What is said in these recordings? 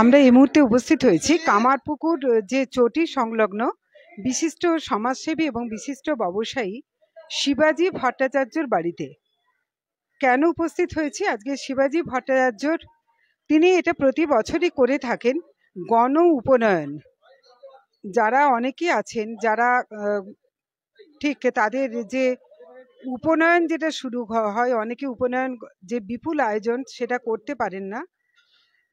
আমরা এই মুহূর্তে উপস্থিত হয়েছি কামারপুকুর যে চটি সংলগ্ন বিশিষ্ট সমাজসেবী এবং বিশিষ্ট ব্যবসায়ী শিবাজি ভট্টাচার্যর বাড়িতে। কেন উপস্থিত হয়েছি? আজকে শিবাজি ভট্টাচার্যর তিনি এটা প্রতি বছরই করে থাকেন গণ উপনয়ন। যারা অনেকেই আছেন যারা ঠিক তাদের যে উপনয়ন যেটা শুরু হয়, অনেকে উপনয়ন যে বিপুল আয়োজন সেটা করতে পারেন না,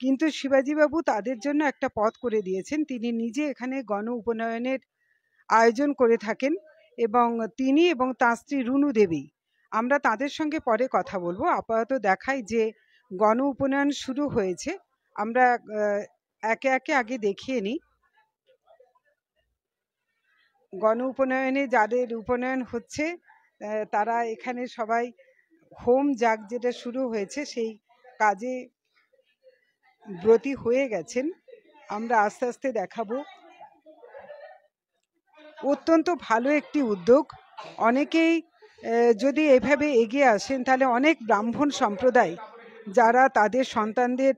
কিন্তু শিবাজীবাবু তাদের জন্য একটা পথ করে দিয়েছেন। তিনি নিজে এখানে গণ উপনয়নের আয়োজন করে থাকেন এবং তিনি এবং তাঁর স্ত্রী রুনু দেবী, আমরা তাদের সঙ্গে পরে কথা বলবো। আপাতত দেখাই যে গণ উপনয়ন শুরু হয়েছে। আমরা একে একে আগে দেখিয়ে নিই গণ উপনয়নে যাদের উপনয়ন হচ্ছে তারা এখানে সবাই হোম যাগ যেটা শুরু হয়েছে সেই কাজে ব্রতী হয়ে গেছেন। আমরা আস্তে আস্তে দেখাবো। অত্যন্ত ভালো একটি উদ্যোগ। অনেকেই যদি এভাবে এগিয়ে আসেন তাহলে অনেক ব্রাহ্মণ সম্প্রদায় যারা তাদের সন্তানদের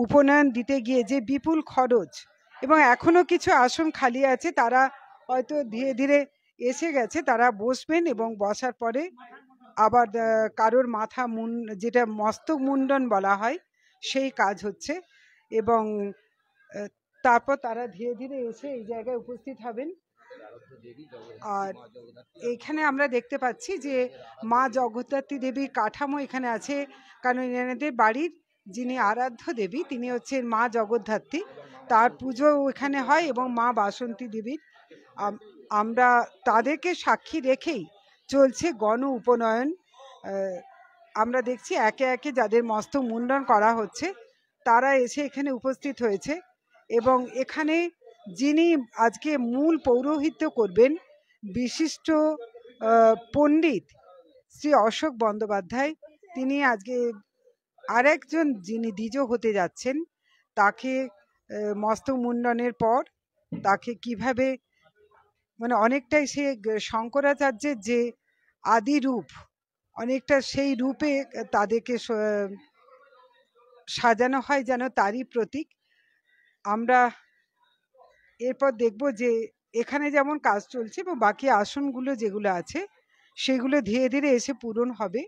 উপনয়ন দিতে গিয়ে যে বিপুল খরচ, এবং এখনো কিছু আসন খালি আছে, তারা হয়তো ধীরে ধীরে এসে গেছে, তারা বসবেন এবং বসার পরে আবার কারোর মাথা যেটা মস্তক মুন্ডন বলা হয় সেই কাজ হচ্ছে, এবং তারপর তারা ধীরে ধীরে এসে এই জায়গায় উপস্থিত হবেন। আর এখানে আমরা দেখতে পাচ্ছি যে মা জগদ্ধাত্রী দেবীর কাঠামো এখানে আছে, কারণ এনাদের বাড়ির যিনি আরাধ্য দেবী তিনি হচ্ছেন মা জগদ্ধাত্রী, তার পুজো এখানে হয় এবং মা বাসন্তী দেবীর। আমরা তাদেরকে সাক্ষী রেখেই চলছে গণ উপনয়ন। আমরা দেখছি একে একে যাদের মস্তক মুন্ডন করা হচ্ছে তারা এসে এখানে উপস্থিত হয়েছে, এবং এখানে যিনি আজকে মূল পৌরোহিত্য করবেন বিশিষ্ট পণ্ডিত শ্রী অশোক বন্দ্যোপাধ্যায়, তিনি আজকে আরেকজন যিনি দ্বিজ হতে যাচ্ছেন তাকে মস্তক মুন্ডনের পর তাকে কিভাবে মানে অনেকটাই সে শঙ্করাচার্যের যে আদি রূপ অনেকটা সেই রূপে তাদেরকে সাজানো হয় যেন তারই প্রতীক। আমরা এরপর দেখব যে এখানে যেমন কাজ চলছে এবং বাকি আসনগুলো যেগুলো আছে সেগুলো ধীরে ধীরে এসে পূরণ হবে।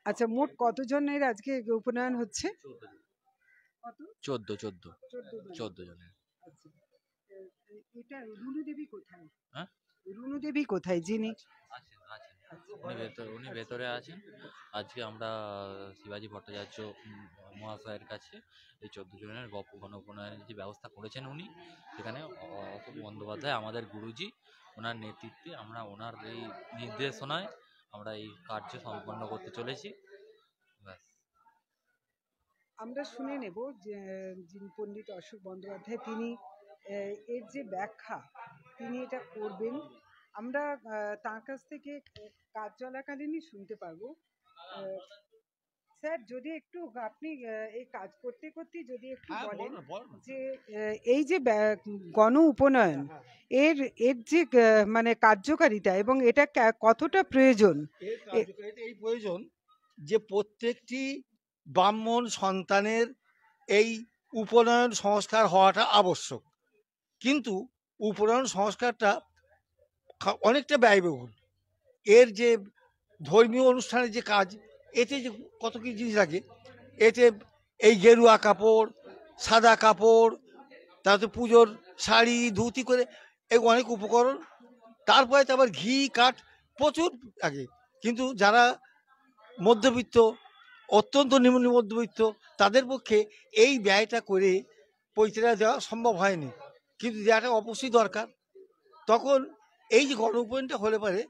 আচ্ছা, মোট কতজনের আজকে উপনয়ন হচ্ছে? 14 জনের। এটা রুনু দেবী কোথায়? হ্যাঁ, রুনু দেবী কোথায়? যিনি উনি ভেতরে আছেন। আজকে আমরা শিবাজি ভট্টাচার্য মহাশয়ের কাছে এই 14 জনের গণ উপনয়নের যে ব্যবস্থা করেছেন উনি, সেখানে অশোক বন্দ্যোপাধ্যায় আমাদের গুরুজি, ওনার নেতৃত্বে আমরা ওনার এই নির্দেশনায় আমরা এই কার্য সম্পন্ন করতে চলেছি। আমরা শুনে নেব যে যিনি পণ্ডিত অশোক বন্দ্যোপাধ্যায় তিনি এর যে ব্যাখ্যা তিনি এটা করবেন, আমরা তার কাছ থেকে কাজ চলাকালীনই শুনতে পারবো। স্যার, যদি একটু আপনি এই কাজ করতে করতে যদি একটু বলেন যে এই যে গণ উপনয়ন এর এর যে মানে কার্যকারিতা এবং এটা কতটা প্রয়োজন? এই প্রয়োজন যে প্রত্যেকটি ব্রাহ্মণ সন্তানের এই উপনয়ন সংস্কার হওয়াটা আবশ্যক, কিন্তু উপনয়ন সংস্কারটা অনেকটা ব্যয়বহুল। এর যে ধর্মীয় অনুষ্ঠানের যে কাজ, এতে যে কত কি জিনিস লাগে, এতে এই গেরুয়া কাপড়, সাদা কাপড়, তারপরে পুজোর শাড়ি ধুতি করে এই অনেক উপকরণ, তারপরে তো আবার ঘি কাঠ প্রচুর লাগে। কিন্তু যারা মধ্যবিত্ত, অত্যন্ত নিম্ন মধ্যবিত্ত, তাদের পক্ষে এই ব্যয়টা করে পৈতৃকা দেওয়া সম্ভব হয়নি, কিন্তু দেওয়াটা অবশ্যই দরকার। তখন এই যে গণ উপনয়নটা হলে পারে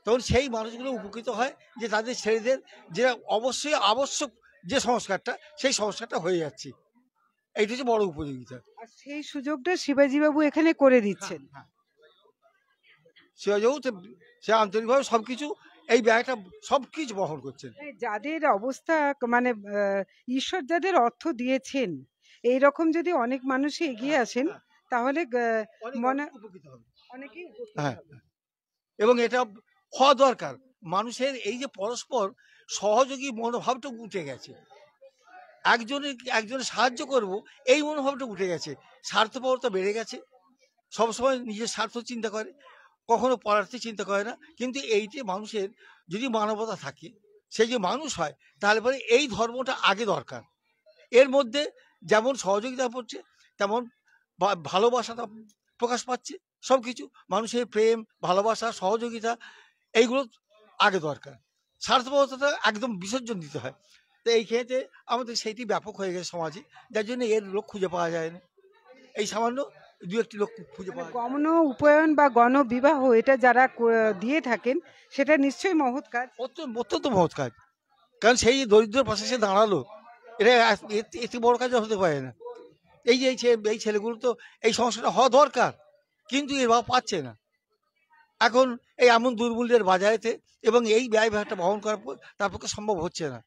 তখন সেই মানুষগুলো উপকৃত হয় যে তাদের ছেলেদের যেটা অবশ্যই আবশ্যক যে সংস্কারটা, সেই সংস্কারটা হয়ে যাচ্ছে। এইটা হচ্ছে বড় উপযোগিতা। আর সেই সুযোগটা শিবাজীবাবু এখানে করে দিচ্ছেন। শিবাজীবাবু সে আন্তরিকভাবে সবকিছু এই ব্যয়টা সবকিছু বহন করছেন। যাদের অবস্থা মানে ঈশ্বর যাদের অর্থ দিয়েছেন, এই রকম যদি অনেক মানুষই এগিয়ে আসেন তাহলে মনে উপকৃত হবে অনেকেই। হ্যাঁ, এবং এটা হওয়া দরকার। মানুষের এই যে পরস্পর সহযোগী মনোভাবটা উঠে গেছে, একজনের সাহায্য করব, এই মনোভাবটা উঠে গেছে। স্বার্থপরতা বেড়ে গেছে, সবসময় নিজের স্বার্থ চিন্তা করে, কখনো পরার্থে চিন্তা করে না। কিন্তু এইতে মানুষের যদি মানবতা থাকে, সে যে মানুষ হয়, তাহলে পরে এই ধর্মটা আগে দরকার। এর মধ্যে যেমন সহযোগিতা পড়ছে, তেমন ভালোবাসাটা প্রকাশ পাচ্ছে। সব কিছু মানুষের প্রেম, ভালোবাসা, সহযোগিতা, এইগুলো আগে দরকার। স্বার্থপরতাটা একদম বিসর্জন দিতে হয়। তো এই ক্ষেত্রে আমাদের সেইটি ব্যাপক হয়ে গেছে সমাজে, যার জন্য এর লোক খুঁজে পাওয়া যায় না। এই সামান্য দু একটি লোক খুঁজে পাওয়া যায়। গণ উপয়ন বা গণবিবাহ এটা যারা দিয়ে থাকেন সেটা নিশ্চয়ই মহৎ কাজ। অত্যন্ত মহৎ কাজ। কারণ সেই দরিদ্রের পাশে সে দাঁড়ালো, এটা এতে বড় কাজ হতে পারে না। এই ছেলেগুলো তো এই সমস্যাটা হওয়া দরকার, কিন্তু এর ভাব পাচ্ছে না। এখন এই এমন দুর্মূল্যের বাজারেতে এবং এই ব্যয়ভারটা বহন করার পর তার পক্ষে সম্ভব হচ্ছে না।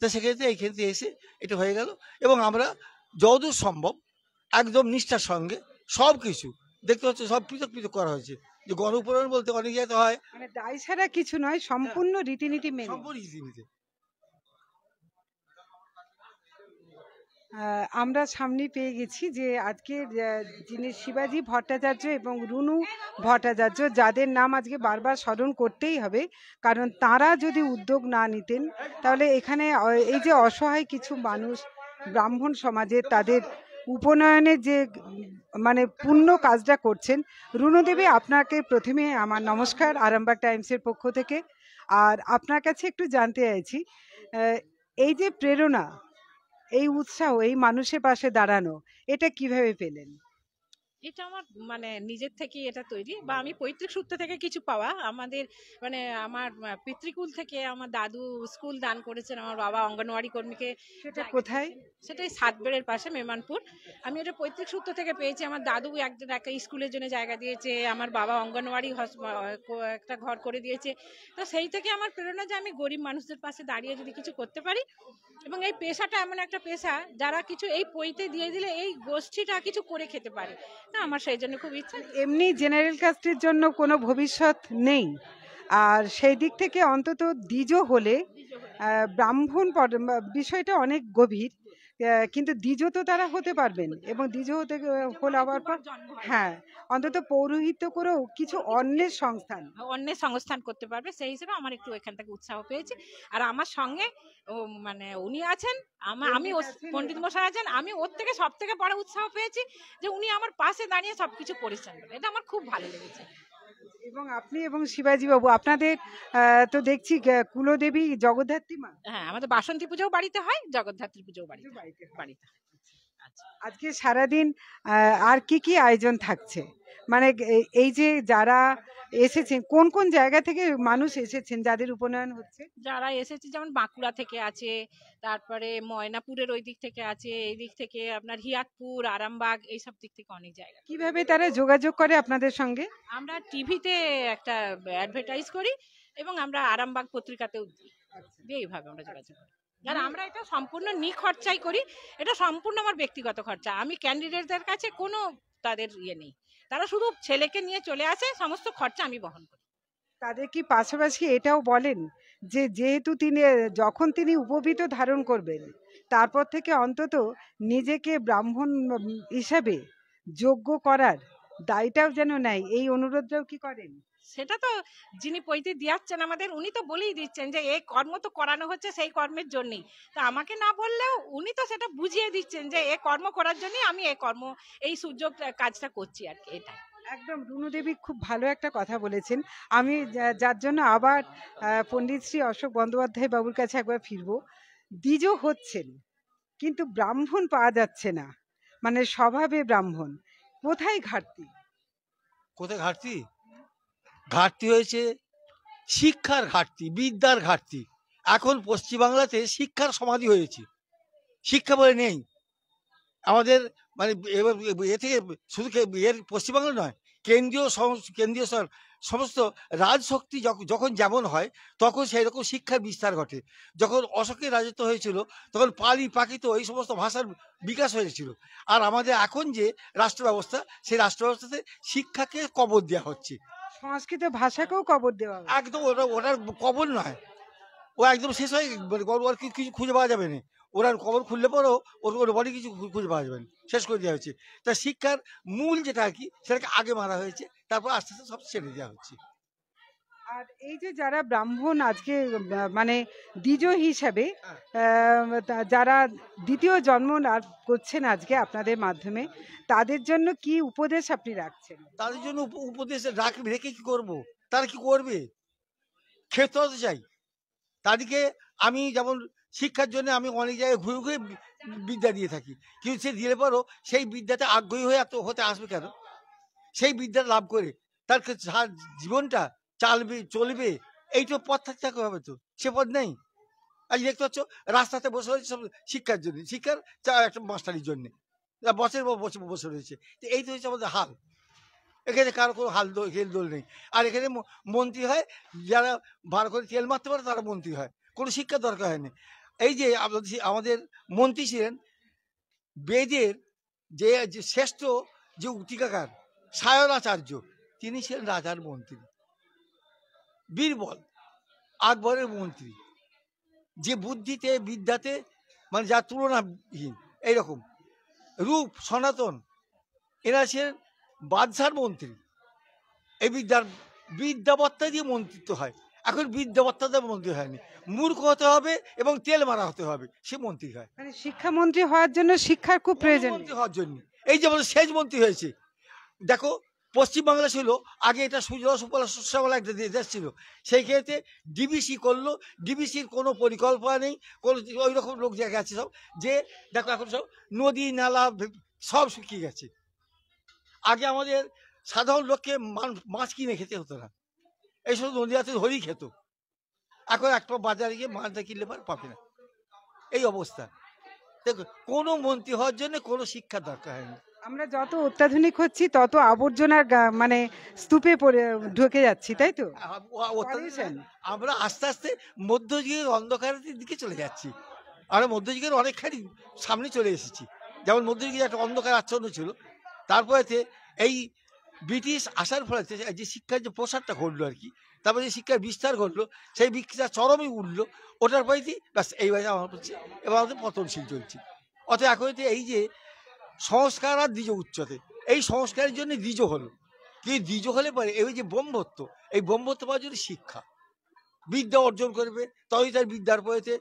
তো সেক্ষেত্রে এই ক্ষেত্রে এসে এটা হয়ে গেল, এবং আমরা যতদূর সম্ভব একদম নিষ্ঠার সঙ্গে সব কিছু দেখতে হচ্ছে, সব পৃথক পৃথক করা হয়েছে। যে গণ উপনয়ন বলতে অনেক জায়গাতে হয় মানে দায় ছাড়া কিছু নয়, সম্পূর্ণ রীতিনীতি মেনে। সম্পূর্ণ রীতিনীতি। আমরা সামনে পেয়ে গেছি যে আজকের যিনি শিবাজি ভট্টাচার্য এবং রুনু ভট্টাচার্য, যাদের নাম আজকে বারবার স্মরণ করতেই হবে, কারণ তারা যদি উদ্যোগ না নিতেন তাহলে এখানে এই যে অসহায় কিছু মানুষ ব্রাহ্মণ সমাজে তাদের উপনয়নের যে মানে পূর্ণ কাজটা করছেন। রুনু দেবী, আপনাকে প্রথমে আমার নমস্কার আরামবাগ টাইমসের পক্ষ থেকে। আর আপনার কাছে একটু জানতে চাইছি, এই যে প্রেরণা, এই উৎসাহ, এই মানুষের পাশে দাঁড়ানো, এটা কিভাবে পেলেন? এটা আমার মানে নিজের থেকে এটা তৈরি, বা আমি পৈতৃক সূত্র থেকে কিছু পাওয়া। আমাদের মানে আমার পিতৃকুল থেকে আমার দাদু স্কুল দান করেছেন, আমার বাবা অঙ্গনওয়াড়ি কর্মীকে। সেটা কোথায়? সেটাই সাতবেড়ের পাশে মেমানপুর। আমি ওটা পৈতৃক সূত্র থেকে পেয়েছি। আমার দাদু একটা স্কুলের জন্য জায়গা দিয়েছে, আমার বাবা অঙ্গনওয়াড়ি একটা ঘর করে দিয়েছে। তো সেই থেকে আমার প্রেরণা যে আমি গরিব মানুষদের পাশে দাঁড়িয়ে যদি কিছু করতে পারি। এবং এই পেশাটা এমন একটা পেশা যারা কিছু এই পইতে দিয়ে দিলে এই গোষ্ঠীটা কিছু করে খেতে পারে। না, আমার সেই জন্য খুব ইচ্ছা। এমনি জেনারেল কাস্টের জন্য কোনো ভবিষ্যৎ নেই, আর সেই দিক থেকে অন্তত দ্বিজ হলে ব্রাহ্মণ বিষয়টা অনেক গভীর, কিন্তু দ্বিজ তো তারা হতে পারবেন, এবং দ্বিজ হতে হলে আবার হ্যাঁ, অন্তত পৌরোহিত্য করেও কিছু অন্যের সংস্থান করতে পারবে। সেই হিসেবে আমার একটু এখান থেকে উৎসাহ পেয়েছি। আর আমার সঙ্গে মানে উনি আছেন, আমি পণ্ডিত মশাই আছেন, আমি ওর থেকে সব থেকে বড় উৎসাহ পেয়েছি যে উনি আমার পাশে দাঁড়িয়ে সবকিছু করেছেন। এটা আমার খুব ভালো লেগেছে। এবং আপনি এবং শিবাজি বাবু, আপনাদের তো দেখছি কুলদেবী জগদ্ধাত্রী মা। হ্যাঁ, আমাদের বাসন্তী পুজোও বাড়িতে হয়, জগদ্ধাত্রী পুজোও বাড়িতে হয়। আজকে সারাদিন আর কি কি আয়োজন থাকছে? মানে এই যে যারা এসেছেন, কোন কোন জায়গা থেকে মানুষ এসেছেন যাদের উপনয়ন হচ্ছে? যারা এসেছে যেমন বাঁকুড়া থেকে আছে, তারপরে ময়নাপুরের ওই দিক থেকে আছে, এই দিক থেকে আপনার হিয়াতপুর, আরামবাগ, এইসব দিক থেকে অনেক জায়গা। কিভাবে তারা যোগাযোগ করে আপনাদের সঙ্গে? আমরা টিভিতে একটা অ্যাডভার্টাইজ করি এবং আমরা আরামবাগ পত্রিকাতেও দিই, এইভাবে আমরা যোগাযোগ করি। আর আমরা এটা সম্পূর্ণ নিখরচাই করি, এটা সম্পূর্ণ আমার ব্যক্তিগত খরচা। আমি ক্যান্ডিডেটদের কাছে কোনো তাদের নেই, তারা শুধু ছেলেকে নিয়ে চলে আসে, সমস্ত খরচা আমি বহন করি। তাদের কি পাশাপাশি এটাও বলেন যে যেহেতু যখন তিনি উপবীত ধারণ করবেন, তারপর থেকে অন্তত নিজেকে ব্রাহ্মণ হিসাবে যোগ্য করার দায়টাও যেন নেয়, এই অনুরোধটাও কি করেন? সেটা তো যিনি পৈতে দিয়াচ্ছেন আমাদের, উনি তো বলেই দিচ্ছেন যে এই কর্ম তো করানো হচ্ছে সেই কর্মের জন্যই। তো আমাকে না বললেও উনি তো সেটা বুঝিয়ে দিচ্ছেন যে এই কর্ম করার জন্যই আমি এই সুযোগ কাজটা করছি আর কি। এটাই একদম। রুনু দেবী খুব ভালো একটা কথা বলেছেন। আমি যার জন্য আবার পণ্ডিত শ্রী অশোক বন্দ্যোপাধ্যায় বাবুর কাছে একবার ফিরবো। দ্বিজ হচ্ছেন কিন্তু ব্রাহ্মণ পাওয়া যাচ্ছে না, মানে স্বভাবে ব্রাহ্মণ। কোথায় ঘাটতি? ঘাটতি হয়েছে শিক্ষার ঘাটতি, বিদ্যার ঘাটতি। এখন পশ্চিমবাংলাতে শিক্ষার সমাধি হয়েছে, শিক্ষা বলে নেই আমাদের। মানে এ থেকে শুধু পশ্চিমবাংলা নয়, কেন্দ্রীয় সমস্ত রাজশক্তি যখন যেমন হয়, তখন সেই রকম শিক্ষার বিস্তার ঘটে। যখন অশোকের রাজত্ব হয়েছিল, তখন পালি প্রাকৃত এই সমস্ত ভাষার বিকাশ হয়েছিল। আর আমাদের এখন যে রাষ্ট্র ব্যবস্থা, সেই রাষ্ট্র ব্যবস্থাতে শিক্ষাকে কবর দেওয়া হচ্ছে, সংস্কৃত ভাষাকেও কবর দেওয়া একদম। ওটার কবর নয়, ও একদম শেষ হয়ে কিছু খুঁজে পাওয়া যাবে না। ওরা কবর খুললে পরেও ওর বডি কিছু খুঁজে পাওয়া যাবে না, শেষ করে দেওয়া হয়েছে। তা শিক্ষার মূল যেটা আর কি সেটাকে আগে মারা হয়েছে, তারপর আস্তে আস্তে সব ছেড়ে দেওয়া হচ্ছে। আর এই যে যারা ব্রাহ্মণ আজকে মানে দ্বিজ হিসাবে যারা দ্বিতীয় জন্ম লাভ করছেন আজকে আপনাদের মাধ্যমে, তাদের জন্য কি উপদেশ আপনি রাখছেন? তাদের জন্য উপদেশ রেখে কি করব? তারা কি করবে? খেতে হতে চাই তাদেরকে। আমি যেমন শিক্ষার জন্য আমি অনেক জায়গায় ঘুরে ঘুরে বিদ্যা দিয়ে থাকি, কিন্তু সে দিলে পরও সেই বিদ্যাতে আগ্রহী হয়ে এত হতে আসবে কেন? সেই বিদ্যা লাভ করে তার জীবনটা চলবে, এইটা পথ থাকতে হবে, তো সে পথ নেই। আজ দেখতে পাচ্ছ রাস্তাতে বসে রয়েছে সব শিক্ষার জন্য, শিক্ষার একটা মাস্টারির জন্য বছর বছর বসে রয়েছে। তো এই তো হচ্ছে আমাদের হাল। এখানে কারো কোনো হেলদোল নেই। আর এখানে মন্ত্রী হয় যারা ভালো করে তেল মারতে পারে, তারা মন্ত্রী হয়, কোনো শিক্ষার দরকার হয়নি। এই যে আমাদের মন্ত্রী ছিলেন বেদের যে শ্রেষ্ঠ যে টিকাকার সায়রাচার্য, তিনি ছিলেন রাজার মন্ত্রী। বীরবল আকবরের মন্ত্রী, যে বুদ্ধিতে বিদ্যাতে মানে যা তুলনাহীন, এইরকম রূপ সনাতন, এরা ছিলেন বাদশার মন্ত্রী। এই বিদ্যাবত্তা দিয়ে মন্ত্রিত্ব হয়। এখন বিদ্যাবত্তা দিয়ে মন্ত্রী হয়নি, মূর্খ হতে হবে এবং তেল মারা হতে হবে, সে মন্ত্রী হয়। মানে শিক্ষামন্ত্রী হওয়ার জন্য শিক্ষার খুব প্রয়োজন। মন্ত্রী হওয়ার জন্য এই যে আমাদের সেচ মন্ত্রী হয়েছে, দেখো পশ্চিমবাংলা ছিল আগে, এটা সুজলা একটা দেশ ছিল, সেই ক্ষেত্রে ডিবিসি করলো। ডিবিসির কোনো পরিকল্পনা নেই, কোনো ওই রকম লোক জায়গা আছে সব, যে দেখো এখন সব নদী নালা সব শুকিয়ে গেছে। আগে আমাদের সাধারণ লোককে মাছ কিনে খেতে হতো না, এইসব নদী আছে ধরেই খেত। এখন একটা বাজারে গিয়ে মাছটা কিনলে পাবে না, এই অবস্থা। দেখো কোনো মন্ত্রী হওয়ার জন্য কোনো শিক্ষার দরকার হয়নি। আমরা যত অত্যাধুনিক হচ্ছি তত আবর্জনার মানে স্তূপে ঢুকে যাচ্ছি, তাই তো? আমরা আস্তে আস্তে মধ্যযুগের অন্ধকারের দিকে চলে যাচ্ছি। আমরা মধ্যযুগের অনেকখানি সামনে চলে এসেছি। যেমন মধ্যযুগে একটা অন্ধকার আচ্ছন্ন ছিল, তারপরে এই ব্রিটিশ আসার ফলে যে শিক্ষার যে প্রসারটা ঘটলো আর কি, তারপরে যে শিক্ষার বিস্তার ঘটলো, সেই বিস্তার চরমে উঠলো, ওটার পরেই ব্যাস এইভাবে আমার হচ্ছে এবার আমাদের পতনশীল চলছে। অতএব এখন এই যে সংস্কার আর দ্বিজ উচ্চতে, এই সংস্কারের জন্য দ্বিজ হলো। কি দ্বিজ হলে পরে এই যে ব্রহ্মত্ব, এই ব্রহ্মত্ব পাওয়ার জন্য শিক্ষা বিদ্যা অর্জন করবে, তবেই তার বিদ্যার পরেতে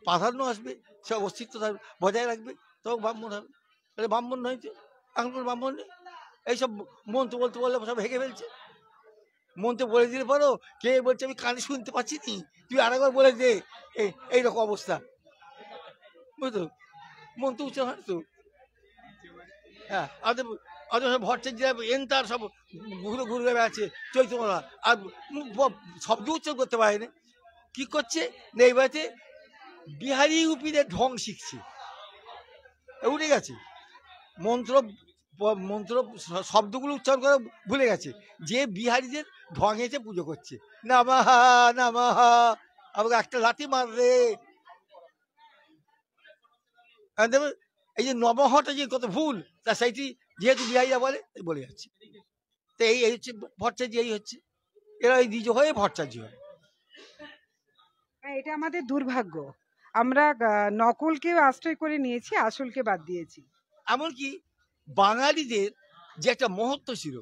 প্রাধান্য আসবে, সে অস্তিত্ব তার বজায় রাখবে, তখন ব্রাহ্মণ হবে। তাহলে ব্রাহ্মণ নয় তো, এখন কোনো ব্রাহ্মণ নেই। এইসব মন্ত্র বলতে বললে সব হেগে ফেলছে। মন্ত্র বলে দিলে পারো, কে বলছে আমি কানে শুনতে পাচ্ছি নি, তুই আরেকবার বলে দে, এইরকম অবস্থা, বুঝতো? মন্ত্র উচ্চারণ হয় তো। হ্যাঁ, আমাদের ভট্টাচার্য এনতার সব ঘুরে আছে চৈতন্যরা, আর শব্দ উচ্চারণ করতে পারেনি। কি করছে না, এই বাড়িতে বিহারি ইউপিদের ঢং শিখছে, উঠে গেছে। মন্ত্র শব্দগুলো উচ্চারণ করা ভুলে গেছে, যে বিহারিদের ঢঙেতে পুজো করছে। নামাহা নামাহা, আমাকে একটা লাঠি মারবে। এই যে নবহটা যে কত ভুল, তা সেইটি যেহেতু বিহারীরা বলে যাচ্ছে। তো এই হচ্ছে ভট্টাচার্য, এই হচ্ছে এরা এই দ্বিজ হয়ে ভট্টাচার্য হয়। এটা আমাদের দুর্ভাগ্য, আমরা নকলকে আশ্রয় করে নিয়েছি, আসলকে বাদ দিয়েছি। এমনকি বাঙালিদের যে একটা মহত্ব ছিল,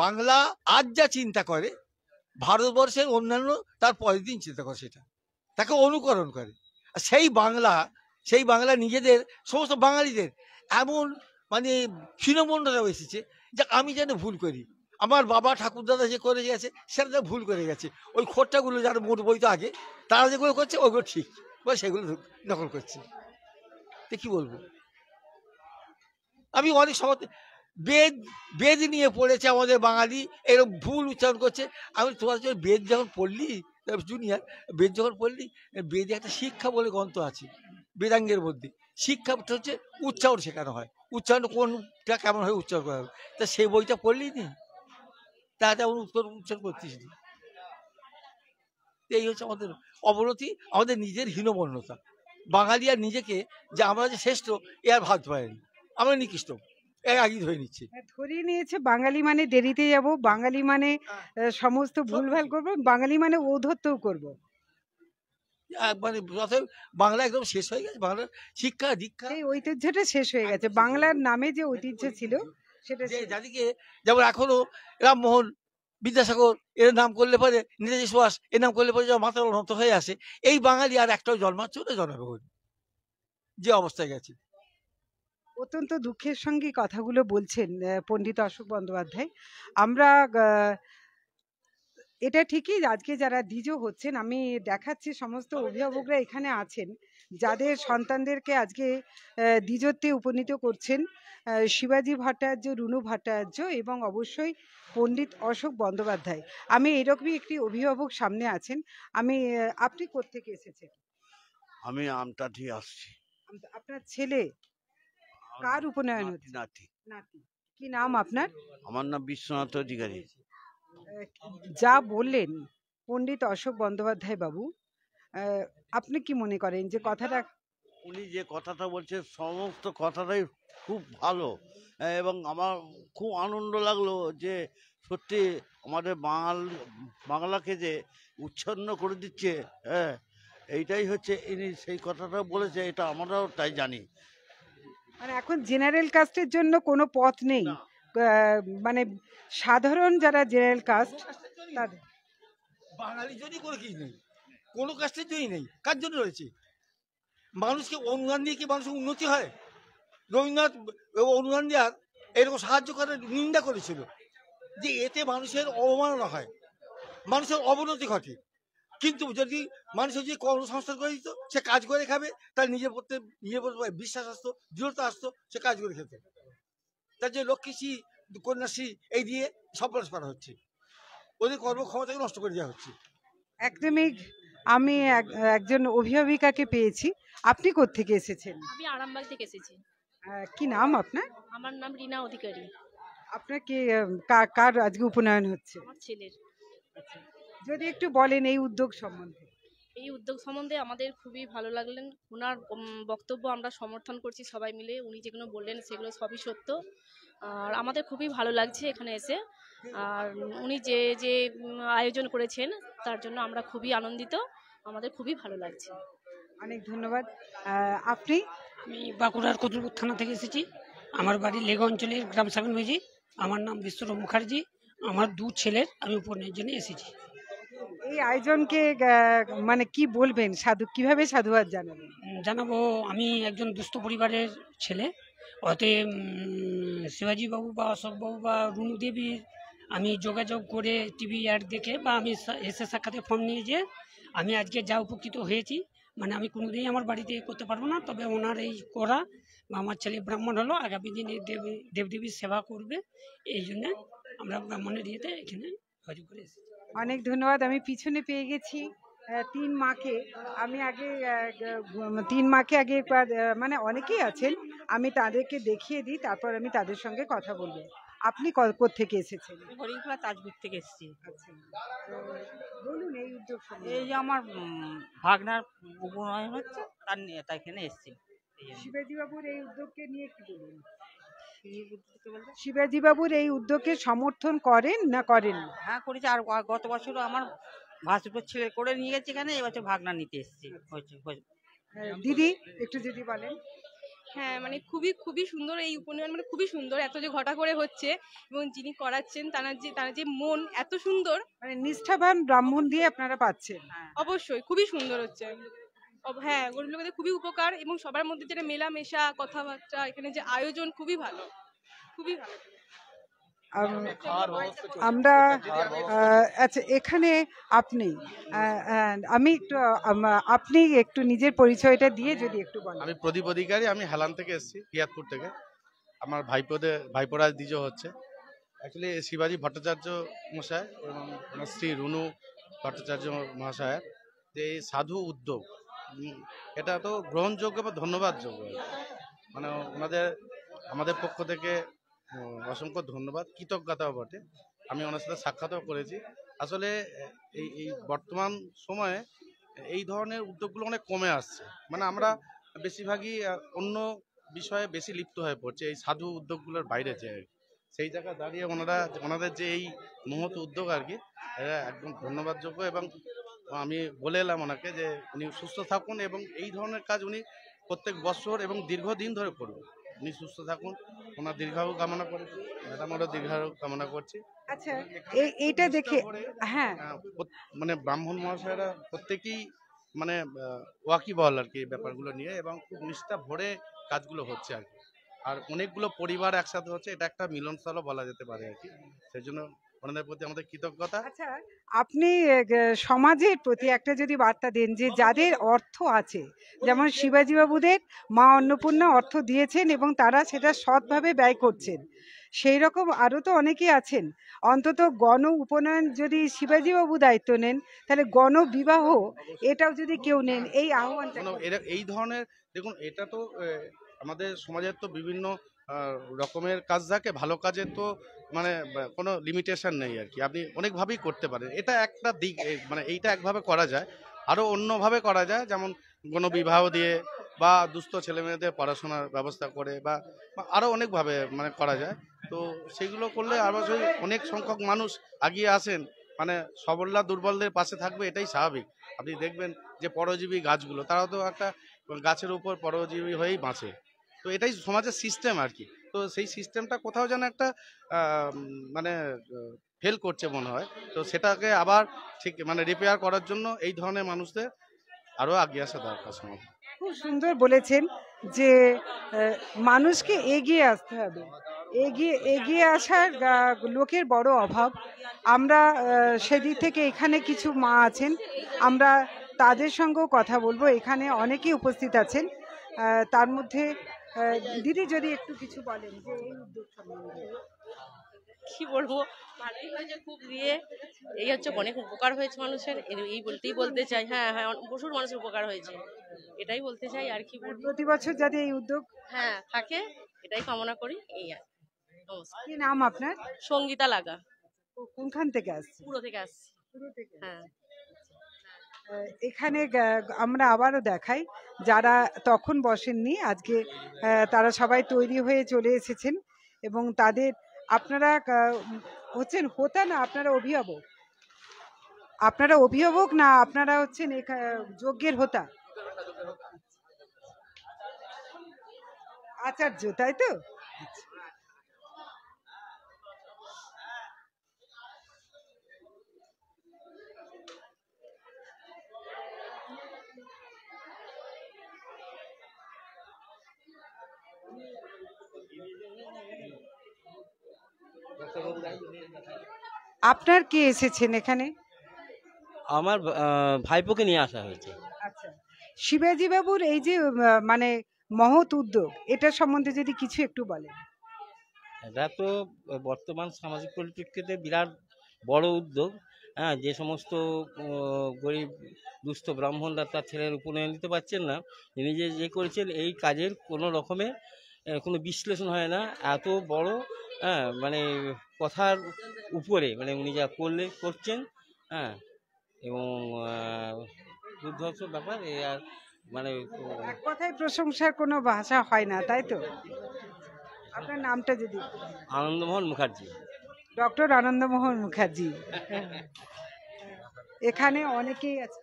বাংলা আজ যা চিন্তা করে, ভারতবর্ষের অন্যান্য তার পরের দিন চিন্তা করে, সেটা তাকে অনুকরণ করে। সেই বাংলা নিজেদের সমস্ত বাঙালিদের এমন মানে ক্ষীণমন্ডলাও এসেছে যে আমি যেন ভুল করি, আমার বাবা ঠাকুরদাদা যে করে গেছে সেটা ভুল করে গেছে। ওই খোট্টাগুলো যারা মোট বইতো আগে, তারা যেগুলো করছে ওইগুলো ঠিক, সেগুলো নকল করছে। তো কি বলবো, আমি অনেক সময় বেদ নিয়ে পড়েছে আমাদের বাঙালি, এরকম ভুল উচ্চারণ করছে। আমি তোমার জন্য বেদ যখন পড়লি, জুনিয়র বেদ যখন পড়লি, বেদে একটা শিক্ষা বলে গ্রন্থ আছে, বেদাঙ্গের মধ্যে শিক্ষাটা হচ্ছে উচ্চারণ শেখানো হয়, উচ্চারণ কোনটা কেমন হয় উচ্চারণ করা হবে। তা সেই বইটা পড়লি নি, তা তেমন উচ্চারণ করতিস নি। এই হচ্ছে আমাদের অবনতি, আমাদের নিজের হীনমন্যতা। বাঙালি আর নিজেকে যে আমরা যে শ্রেষ্ঠ এ আর ভাবতে পারেনি, আমরা নিকৃষ্ট আগে ধরে নিচ্ছে, ধরিয়ে নিয়েছে। বাঙালি মানে দেরিতে যাব, বাঙালি মানে সমস্ত ভুলভাল করবো, বাঙালি মানে ঔদ্ধত্যও করবো। মানে অতএব বাংলা একদম শেষ হয়ে গেছে, বাংলার শিক্ষা দীক্ষা সেই ঐতিহ্যটা শেষ হয়ে গেছে, বাংলার নামে যে ঐতিহ্য ছিল সেটা যে যাদিকে যেমন এখনো রামমোহন, বিদ্যাসাগর এর নাম করলে পরে, নেতাজি সুভাষ এর নাম করলে পরে যেমন মাথা নত হয়ে আসে, এই বাঙালি আর একটাও জন্মাচ্ছে না, জন্মাবে বলে যে অবস্থায় গেছে। অত্যন্ত দুঃখের সঙ্গে কথাগুলো বলছেন পণ্ডিত অশোক বন্দ্যোপাধ্যায়। আমরা এটা ঠিকই, আজকে যারা দ্বিজ হচ্ছেন, আমি দেখাচ্ছি সমস্ত অভিভাবকরা এখানে আছেন যাদের সন্তানদেরকে আজকে দ্বিজত্বে উপনীত করছেন শিবাজি ভট্টাচার্য, রুনু ভট্টাচার্য এবং অবশ্যই পণ্ডিত অশোক বন্দ্যোপাধ্যায়। আমি এরকমই একটি অভিভাবক সামনে আছেন। আমি আপনি কোত্থেকে এসেছেন? আমি আমটাঠি আসছি। আপনার ছেলে কার উপনয়ন হচ্ছে? নাতি। নাতি। কি নাম আপনার? আমার নাম বিশ্বনাথ অধিকারী। যা বললেন পণ্ডিত অশোক বন্দ্যোপাধ্যায় বাবু, আপনি কি মনে করেন যে কথাটা? উনি যে কথাটা বলছে সমস্ত কথাটাই খুব ভালো, এবং আমার খুব আনন্দ লাগলো যে সত্যি আমাদের বাংলাকে যে উচ্ছন্ন করে দিচ্ছে, হ্যাঁ, এইটাই হচ্ছে ইনি সেই কথাটা বলেছে, এটা আমরাও তাই জানি। মানে এখন জেনারেল কাস্টের জন্য কোনো পথ নেই, মানে সাধারণ যারা জেনারেল কাস্ট তাদের বাঙালির জন্য কোনো কি নেই, কোনো কাস্টের জন্যই নেই। কার জন্য রয়েছে? মানুষকে অনুদান দিয়ে কি মানুষের উন্নতি হয়? রবীন্দ্রনাথ অনুদান দেওয়ার এরকম সাহায্য করার নিন্দা করেছিল যে এতে মানুষের অবমাননা হয়, মানুষের অবনতি ঘটে। কিন্তু যদি মানুষের যে কর্মসংস্থান করে দিত, সে কাজ করে খাবে, তার নিজের প্রতি বিশ্বাস আসতো, দৃঢ়তা আসতো, সে কাজ করে খেত। তার যে লক্ষ্মীশ্রী, কন্যাশ্রী এই দিয়ে সফল করা হচ্ছে, ওদের কর্মক্ষমতাকে নষ্ট করে দেওয়া হচ্ছে। একদমই। আমি একজন অভিভাবিকাকে পেয়েছি। আপনি কোত্থেকে এসেছেন? আমি আরামবাগ থেকে এসেছি। কি নাম আপনার? আমার নাম রিনা অধিকারী। আপনার কি কার আজকে উপনয়ন হচ্ছে? আমার ছেলের। যদি একটু বলেন এই উদ্যোগ সম্বন্ধে। এই উদ্যোগ সম্বন্ধে আমাদের খুবই ভালো লাগলেন। ওনার বক্তব্য আমরা সমর্থন করছি সবাই মিলে। উনি যেগুলো বললেন সেগুলো সবই সত্য, আর আমাদের খুবই ভালো লাগছে এখানে এসে। আর উনি যে যে আয়োজন করেছেন তার জন্য আমরা খুবই আনন্দিত, আমাদের খুবই ভালো লাগছে। অনেক ধন্যবাদ। আপনি? আমি বাঁকুড়ার কতুলপুর থানা থেকে এসেছি। আমার বাড়ি লেগা অঞ্চলের গ্রাম সাগন মেজি। আমার নাম বিশ্বরূপ মুখার্জি। আমার 2 ছেলের আমি উপনয়নের জন্য এসেছি। এই আয়োজনকে মানে কি বলবেন, কিভাবে সাধুবাদ জানাবেন? জানাবো, আমি একজন দুস্থ পরিবারের ছেলে, অতএব শিবাজি বাবু বা অশোক বাবু বা রুনু দেবীর আমি যোগাযোগ করে টিভি অ্যাড দেখে বা আমি এসে সাক্ষাতে ফর্ম নিয়ে যে আমি আজকে যা উপকৃত হয়েছি, মানে আমি কোনোদিনই আমার বাড়িতে করতে পারবো না, তবে ওনার এই করা বা আমার ছেলে ব্রাহ্মণ হলো, আগামী দিনে দেবদেবীর সেবা করবে, এই জন্য আমরা ব্রাহ্মণের ইয়েতে এখানে হজম করে এসেছি। অনেক ধন্যবাদ। আমি পিছনে পেয়ে গেছি 3 মাকে। আমি আগে 3 মাকে আগে একবার, মানে অনেকেই আছেন, আমি তাদেরকে দেখিয়ে দিই, তারপর আমি তাদের সঙ্গে কথা বলবো। আপনি কোত্থেকে এসেছেন? হরিণখোলা তাজপুর থেকে এসেছি। আচ্ছা, বলুন এই উদ্যোগ সম্বন্ধে। এই যে আমার ভাগনার উপনয়ন হচ্ছে, তার নিয়ে তাই এখানে এসেছি। শিবাজি বাবুর এই উদ্যোগকে নিয়ে কি বলুন? শিবাজি বাবুর এই উদ্যোগকে সমর্থন করেন না করেন? হ্যাঁ করেছি, আর গত বছরও আমার ভাসুপুর ছেলে করে নিয়ে গেছে এখানে, এবছর ভাগনা নিতে এসেছি। দিদি একটু যদি বলেন। হ্যাঁ, মানে খুবই খুবই সুন্দর এই উপনয়ন, মানে খুবই সুন্দর, এত যে ঘটা করে হচ্ছে এবং যিনি করাচ্ছেন তার যে মন এত সুন্দর, মানে নিষ্ঠাবান ব্রাহ্মণ দিয়ে আপনারা পাচ্ছেন। অবশ্যই খুবই সুন্দর হচ্ছে। হ্যাঁ, গরিব লোকেদের খুবই উপকার এবং সবার মধ্যে যেটা মেলামেশা, কথাবার্তা, এখানে যে আয়োজন খুবই ভালো, খুবই ভালো। আমরা আচ্ছা, এখানে আপনি আমি একটু আপনি একটু নিজের পরিচয়টা দিয়ে যদি একটু বলেন। আমি প্রদীপ অধিকারী, আমি হেলান থেকে এসেছি, হিয়াতপুর থেকে। আমার ভাইপোরা দ্বিজ হচ্ছে। অ্যাকচুয়ালি শিবাজি ভট্টাচার্য মশাই এবং শ্রী রুনু ভট্টাচার্য মহাশয়ের যে এই সাধু উদ্যোগ, এটা তো গ্রহণযোগ্য বা ধন্যবাদযোগ্য। মানে আমাদের পক্ষ থেকে অসংখ্য ধন্যবাদ, কৃতজ্ঞতাও বটে। আমি ওনার সাথে সাক্ষাৎও করেছি। আসলে এই বর্তমান সময়ে এই ধরনের উদ্যোগগুলো অনেক কমে আসছে। মানে আমরা বেশিরভাগই অন্য বিষয়ে বেশি লিপ্ত হয়ে পড়ছে, এই সাধু উদ্যোগগুলোর বাইরে যে সেই জায়গায় দাঁড়িয়ে ওনাদের যে এই মহৎ উদ্যোগ আর কি, এটা একদম ধন্যবাদযোগ্য। এবং তো আমি বলে এলাম ওনাকে যে উনি সুস্থ থাকুন এবং এই ধরনের কাজ উনি প্রত্যেক বছর এবং দীর্ঘদিন ধরে করবেন। উনি সুস্থ থাকুন, ওনার দীর্ঘায়ু কামনা করেছি, ম্যাডামেরও দীর্ঘায়ু কামনা করছি। আচ্ছা, এইটা দেখে, হ্যাঁ, মানে ব্রাহ্মণ মহাশয়রা প্রত্যেকেই মানে ওয়াকিবহাল আর কি এই ব্যাপারগুলো নিয়ে, এবং খুব নিষ্ঠা ভরে কাজগুলো হচ্ছে আর কি। আর অনেকগুলো পরিবার একসাথে হচ্ছে, এটা একটা মিলনস্থলও বলা যেতে পারে আর কি। সেই জন্য ওনাদের প্রতি আমাদের কৃতজ্ঞতা। আচ্ছা, আপনি সমাজের প্রতি একটা যদি বার্তা দেন যে যাদের অর্থ আছে, যেমন শিবাজী বাবুদের মা অন্নপূর্ণা অর্থ দিয়েছেন এবং তারা সেটা সৎভাবে ব্যয় করছেন, সেই রকম আরও তো অনেকেই আছেন। অন্তত গণ উপনয়ন যদি শিবাজী বাবু দায়িত্ব নেন, তাহলে গণ বিবাহ এটাও যদি কেউ নেন, এই আহ্বানটা। এই ধরনের দেখুন, এটা তো আমাদের সমাজের তো বিভিন্ন রকমের কাজ থাকে, ভালো কাজের তো মানে কোনো লিমিটেশন নেই আর কি, আপনি অনেকভাবেই করতে পারেন। এটা একটা দিক, মানে এইটা একভাবে করা যায়, আরও অন্যভাবে করা যায়, যেমন গণবিবাহ দিয়ে বা দুস্থ ছেলেমেয়েদের পড়াশোনার ব্যবস্থা করে বা আরও অনেকভাবে মানে করা যায়। তো সেগুলো করলে আরও যদি অনেক সংখ্যক মানুষ এগিয়ে আসেন, মানে সবলরা দুর্বলদের পাশে থাকবে, এটাই স্বাভাবিক। আপনি দেখবেন যে পরজীবী গাছগুলো, তারাও তো একটা গাছের উপর পরজীবী হয়েই বাঁচে। তো এটাই সমাজের সিস্টেম আর কি। তো সেই সিস্টেমটা কোথাও যেন একটা মানে ফেল করছে মনে হয়। তো সেটাকে আবার ঠিক মানে রিপেয়ার করার জন্য এই ধরনের মানুষদের আরও এগিয়ে আসা দরকার সমাজ। খুব সুন্দর বলেছেন যে মানুষকে এগিয়ে আসতে হবে, এগিয়ে আসার লোকের বড় অভাব। আমরা সেদিক থেকে এখানে কিছু মা আছেন, আমরা তাদের সঙ্গেও কথা বলবো। এখানে অনেকেই উপস্থিত আছেন, তার মধ্যে দিদি যদি একটু কিছু বলেন যে এই উদ্যোগ সম্বন্ধে। কি বলবো, ভালোই হয়েছে খুব দিয়ে, এই হচ্ছে অনেক উপকার হয়েছে মানুষের, এই বলতে চাই। হ্যাঁ হ্যাঁ, প্রচুর মানুষের উপকার হয়েছে, এটাই বলতে চাই আর কি বলবো। প্রতি বছর যাতে এই উদ্যোগ হ্যাঁ থাকে, এটাই কামনা করি। এই আর কি নাম আপনার? সঙ্গীতা লাগা। কোনখান থেকে আসছে? পুরো থেকে আসছি। হ্যাঁ, এখানে আমরা আবারও দেখাই, যারা তখন বসেননি আজকে তারা সবাই তৈরি হয়ে চলে এসেছেন এবং তাদের, আপনারা হচ্ছেন হোতা না আপনারা অভিভাবক? আপনারা অভিভাবক না আপনারা হচ্ছেন যজ্ঞের হোতা, আচার্য, তাই তো? আপনার কে এসেছেন এখানে? আমার ভাইপোকে নিয়ে আসা হয়েছে। আচ্ছা, শিবাজী বাবুর এই যে মানে মহৎ উদ্যোগ, এটা সম্বন্ধে যদি কিছু একটু বলেন। এটা তো বর্তমান সামাজিক পরিপ্রেক্ষিতে বিরাট বড় উদ্যোগ। হ্যাঁ, যে সমস্ত গরিব দুস্থ ব্রাহ্মণরা তার ছেলের উপনয়ন দিতে পারছেন না, তিনি যে করেছেন এই কাজের কোনো রকমের কোনো বিশ্লেষণ হয় না, এত বড় হ্যাঁ মানে কথার উপরে মানে উনি যা করছেন। হ্যাঁ, এবং দুর্ধর্ষ ব্যাপার, এ আর মানে এক কথায় প্রশংসার কোনো ভাষা হয় না, তাই তো? আপনার নামটা যদি? আনন্দমোহন মুখার্জি। ডক্টর আনন্দমোহন মুখার্জি। এখানে অনেকেই আছে,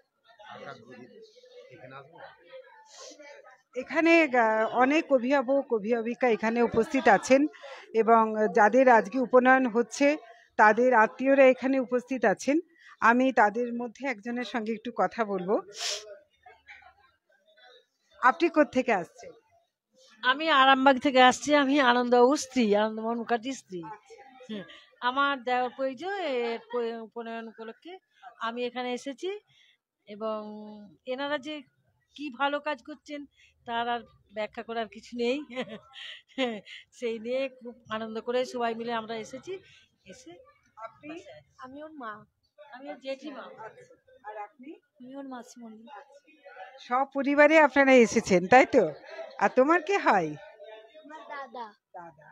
এখানে অনেক অভিভাবক অভিভাবিকা এখানে উপস্থিত আছেন এবং যাদের আজকে উপনয়ন হচ্ছে তাদের আত্মীয়রা এখানে উপস্থিত আছেন। আমি তাদের মধ্যে একজনের সঙ্গে একটু কথা বলবো। আপনি কোত্থেকে আসছেন? আমি আরামবাগ থেকে আসছি। আমি আনন্দবাবুর স্ত্রী, আনন্দমোহন মুখার্জির স্ত্রী। আমার দেওয়ার প্রয়োজন উপনয়ন উপলক্ষে আমি এখানে এসেছি এবং এনারা যে কি ভালো কাজ করছেন তার আর ব্যাখ্যা করার কিছু নেই। সেই নিয়ে খুব আনন্দ করে সবাই মিলে আমরা এসেছি। এসে আপনি? আমি ওর মা, আমি ওর জেঠিমা। আর আপনি? আমি ওর মাসিমণি। সব পরিবারে আপনারা এসেছেন, তাই তো? আর তোমার কে হয়? আমার দাদা। দাদা,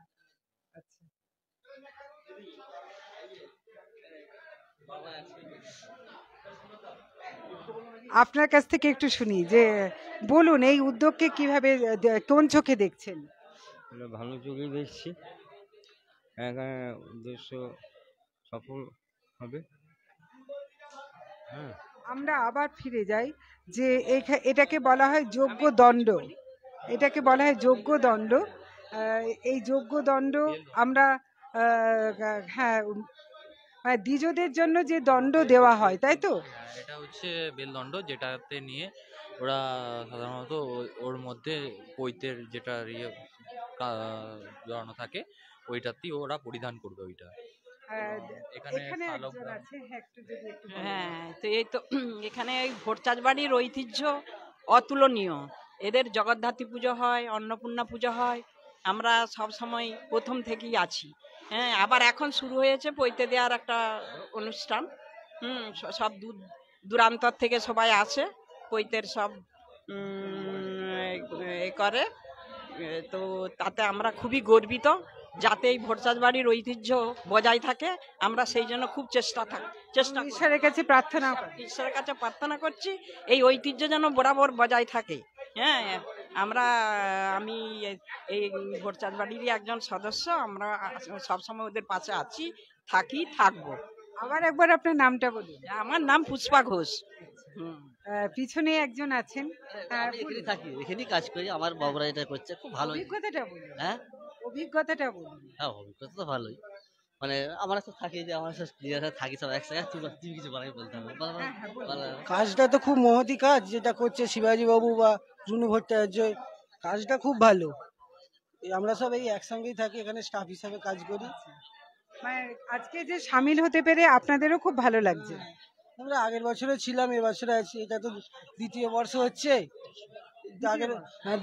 আচ্ছা। আপনার কাছ থেকে একটু শুনি যে বলুন এই উদ্যোগকে কিভাবে কোন চোখে দেখছেন? ভালো চোখে দেখছি, উদ্দেশ্য সফল হবে। হ্যাঁ, আমরা আবার ফিরে যাই যে এটাকে বলা হয় যোগ্য দণ্ড, এটাকে বলা হয় যোগ্য দণ্ড। এই যোগ্য দণ্ড আমরা হ্যাঁ মানে দ্বিজদের জন্য যে দণ্ড দেওয়া হয়, তাই তো? এটা হচ্ছে বেলদণ্ড, যেটাতে নিয়ে ওরা সাধারণত ওর মধ্যে পৈতের যেটা জড়ানো থাকে ওইটাতেই ওরা পরিধান করবে ওইটা। এখানে একজন আছে, হ্যাঁ একটু যদি একটু বলেন। হ্যাঁ, তো এই তো এখানে এই ভট্টাচার্যবাড়ির ঐতিহ্য অতুলনীয়। এদের জগদ্ধাত্রী পুজো হয়, অন্নপূর্ণা পুজো হয়, আমরা সব সময় প্রথম থেকেই আছি। হ্যাঁ, আবার এখন শুরু হয়েছে পৈতে দেওয়ার একটা অনুষ্ঠান। সব দূরান্তর থেকে সবাই আসে, পৈতের সব এ করে। তো তাতে আমরা খুবই গর্বিত, যাতে এই ভট্টাচার্যবাড়ির ঐতিহ্য বজায় থাকে। আমরা সেই জন্য খুব চেষ্টা ঈশ্বরের কাছে প্রার্থনা করছি এই ঐতিহ্য যেন বরাবর বজায় থাকে। হ্যাঁ, আমি এই ভট্টাচার্যবাড়িরই একজন সদস্য, আমরা সবসময় ওদের পাশে আছি, থাকবো। আবার একবার আপনার নামটা বলুন। আমার নাম পুষ্পা ঘোষ। পিছনে একজন আছেন। এখানে থাকি, এখানেই কাজ করি, আমার বাবুরা এটা করছে, খুব ভালো। অভিজ্ঞতাটা বলুন। হ্যাঁ, অভিজ্ঞতাটা বলুন। হ্যাঁ, অভিজ্ঞতা তো ভালোই। মানে আমরা সব থাকি, যে আমার সব ক্লিয়ার থাকি সব একসাথে। তুমি কিছু বানাই বলতে হবে। কাজটা তো খুব মহতি কাজ যেটা করছে শিবাজী বাবু বা রুনু ভট্টাচার্য, কাজটা খুব ভালো। আমরা সব এই একসঙ্গেই থাকি, এখানে স্টাফ হিসাবে কাজ করি। মানে আজকে যে সামিল হতে পেরে আপনাদেরও খুব ভালো লাগছে। আমরা আগের বছরও ছিলাম, এবছরে আছি, এটা তো দ্বিতীয় বর্ষ হচ্ছে।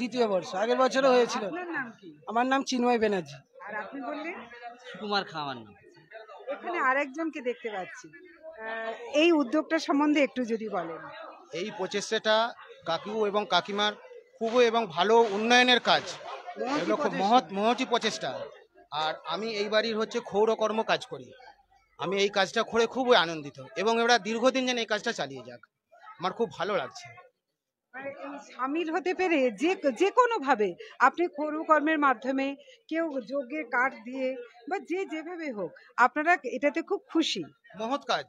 দ্বিতীয় বর্ষ, আগের বছরও হয়েছিল। আমার নাম চিন্ময় ব্যানার্জি। আর আপনি বললেন? সুকুমার খা আমার নাম। এখানে আরেকজনকে দেখতে পাচ্ছি, এই উদ্যোগটা সম্বন্ধে একটু যদি বলেন। এই প্রচেষ্টাটা কাকু এবং কাকিমার খুব এবং ভালো উন্নয়নের কাজ, এগুলো খুব মহতি প্রচেষ্টা। আর আমি এই বাড়ির হচ্ছে ক্ষৌরকর্ম কাজ করি, আমি এই কাজটা করে খুবই আনন্দিত এবং এরা দীর্ঘদিন যেন এই কাজটা চালিয়ে যাক, আমার খুব ভালো লাগছে। সামিল হতে পেরে যে কোনো ভাবে আপনি ক্ষৌরকর্মের মাধ্যমে, কেউ যজ্ঞের কাঠ দিয়ে বা যেভাবে হোক, আপনারা এটাতে খুব খুশি। মহৎ কাজ,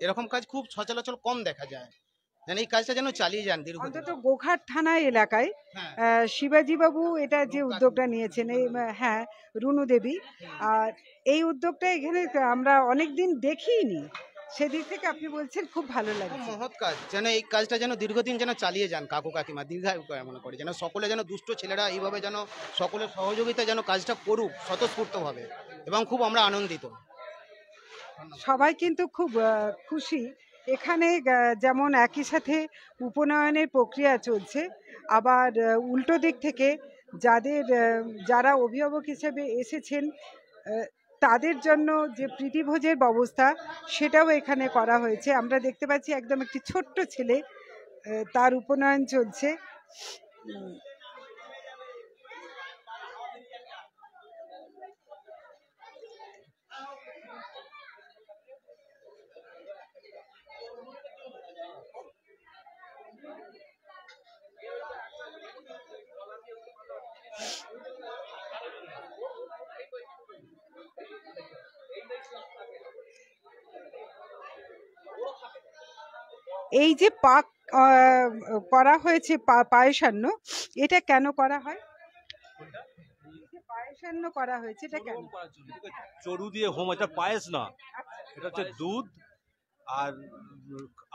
এরকম কাজ খুব সচরাচর কম দেখা যায়, যেন এই কাজটা যেন চালিয়ে যান দীর্ঘদিন। অন্তত গোঘাট থানা এলাকায় শিবাজী বাবু এটা যে উদ্যোগটা নিয়েছেন, হ্যাঁ রুনু দেবী, আর এই উদ্যোগটা এখানে আমরা অনেকদিন দেখিনি, সেদিক থেকে আপনি বলছেন খুব ভালো লাগে। মহৎ কাজ, যেন এই কাজটা যেন দীর্ঘদিন যেন চালিয়ে যান কাকু কাকিমা, দীর্ঘায়ু মনে করি, যেন সকলে যেন দুষ্ট ছেলেরা এইভাবে যেন সকলের সহযোগিতা যেন কাজটা করুক স্বতঃস্ফূর্তভাবে, এবং খুব আমরা আনন্দিত। সবাই কিন্তু খুব খুশি। এখানে যেমন একই সাথে উপনয়নের প্রক্রিয়া চলছে, আবার উল্টো দিক থেকে যারা অভিভাবক হিসেবে এসেছেন তাদের জন্য যে প্রীতিভোজের ব্যবস্থা, সেটাও এখানে করা হয়েছে। আমরা দেখতে পাচ্ছি একদম একটি ছোট্ট ছেলে, তার উপনয়ন চলছে। এই যে পাক করা হয়েছে পায়েসান্ন, এটা কেন করা হয়? পায়েসান্ন করা হয়েছে এটা কেন? চরু দিয়ে হোম, এটা পায়েস না, এটা হচ্ছে দুধ আর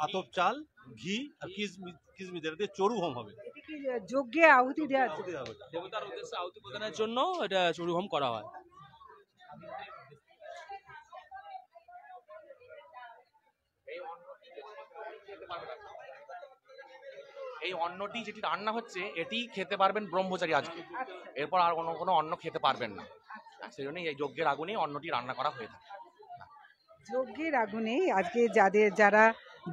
আতপ চাল, ঘি আর কিশমিশ, এটা দিয়ে চরু হোম হবে। যজ্ঞে আহুতি দেওয়া হবে, দেবতার উদ্দেশ্যে আহুতি প্রদানের জন্য এটা চরু হোম করা হয়। এই অন্নটি যেটি রান্না হচ্ছে এটি খেতে পারবেন ব্রহ্মচারী আজকে, এরপর আর কোনো অন্ন খেতে পারবেন না, সেই জন্য এই যজ্ঞের আগুনেই অন্নটি রান্না করা হয়ে থাকে। যজ্ঞের আগুনে আজকে যারা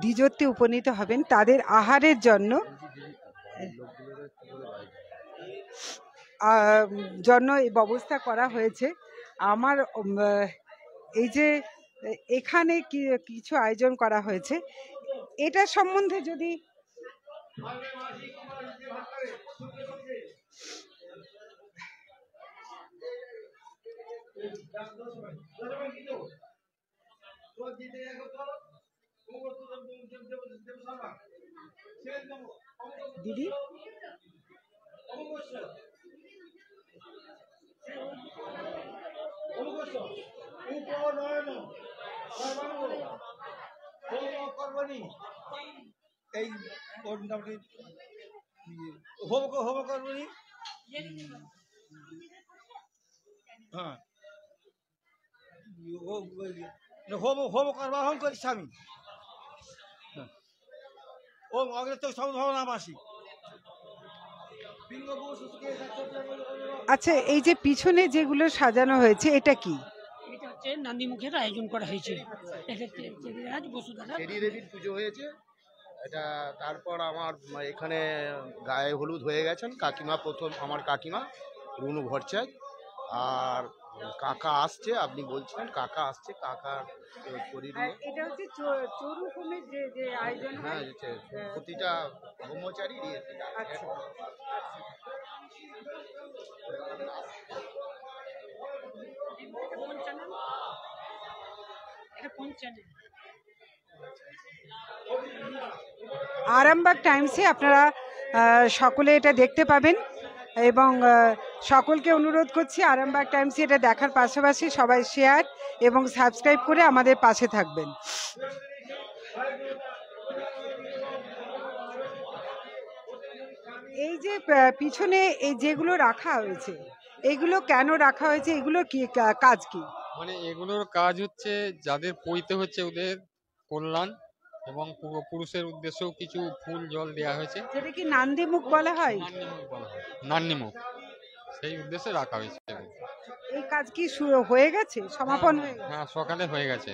দ্বিজত্বে উপনীত হবেন তাদের আহারের জন্য এই ব্যবস্থা করা হয়েছে। আমার এই যে এখানে কিছু আয়োজন করা হয়েছে, এটা সম্বন্ধে যদি দিদি এই মোটামুটি হোমকর্মণী হ্যাঁ হোমকর্মাহং করিষ্যামি ওম অগ্রত সমভাবনামাসি। আচ্ছা, এই যে পিছনে যেগুলো সাজানো হয়েছে এটা কি? এটা হচ্ছে নান্দিমুখের আয়োজন করা হয়েছে। এটা চেরিরাজ বসুধারা চেরি দেবীর পুজো হয়েছে এটা। তারপর আমার এখানে গায়ে হলুদ হয়ে গেছেন কাকিমা, প্রথম আমার কাকিমা রুনু ভট্টাচার্য। আর কাকা আসছে, আপনি বলছিলেন কাকা আসছে, কাকার শরীরে এটা হচ্ছে চড়ু হোমের যে আয়োজন হ্যাঁ প্রতিটা ব্রহ্মচারী আরামবাগ টাইমসে আপনারা সকলে এটা দেখতে পাবেন এবং সকলকে অনুরোধ করছি আরামবাগ টাইমসে এটা দেখার পাশাপাশি সবাই শেয়ার এবং সাবস্ক্রাইব করে আমাদের পাশে থাকবেন। এই যে পিছনে এই যেগুলো রাখা হয়েছে এগুলো কেন রাখা হয়েছে, এগুলোর কি কাজ কি? মানে এগুলোর কাজ হচ্ছে যাদের পইতে হচ্ছে ওদের কল্যাণ এবং পূর্বপুরুষের উদ্দেশ্যেও কিছু ফুল জল দেওয়া হয়েছে। যেটা কি নান্দিমুখ বলা হয়? নান্দিমুখ, সেই উদ্দেশ্যে রাখা হয়েছে। এই কাজ কি হয়ে গেছে, সমাপন হয়ে গেছে? হ্যাঁ, সকালে হয়ে গেছে,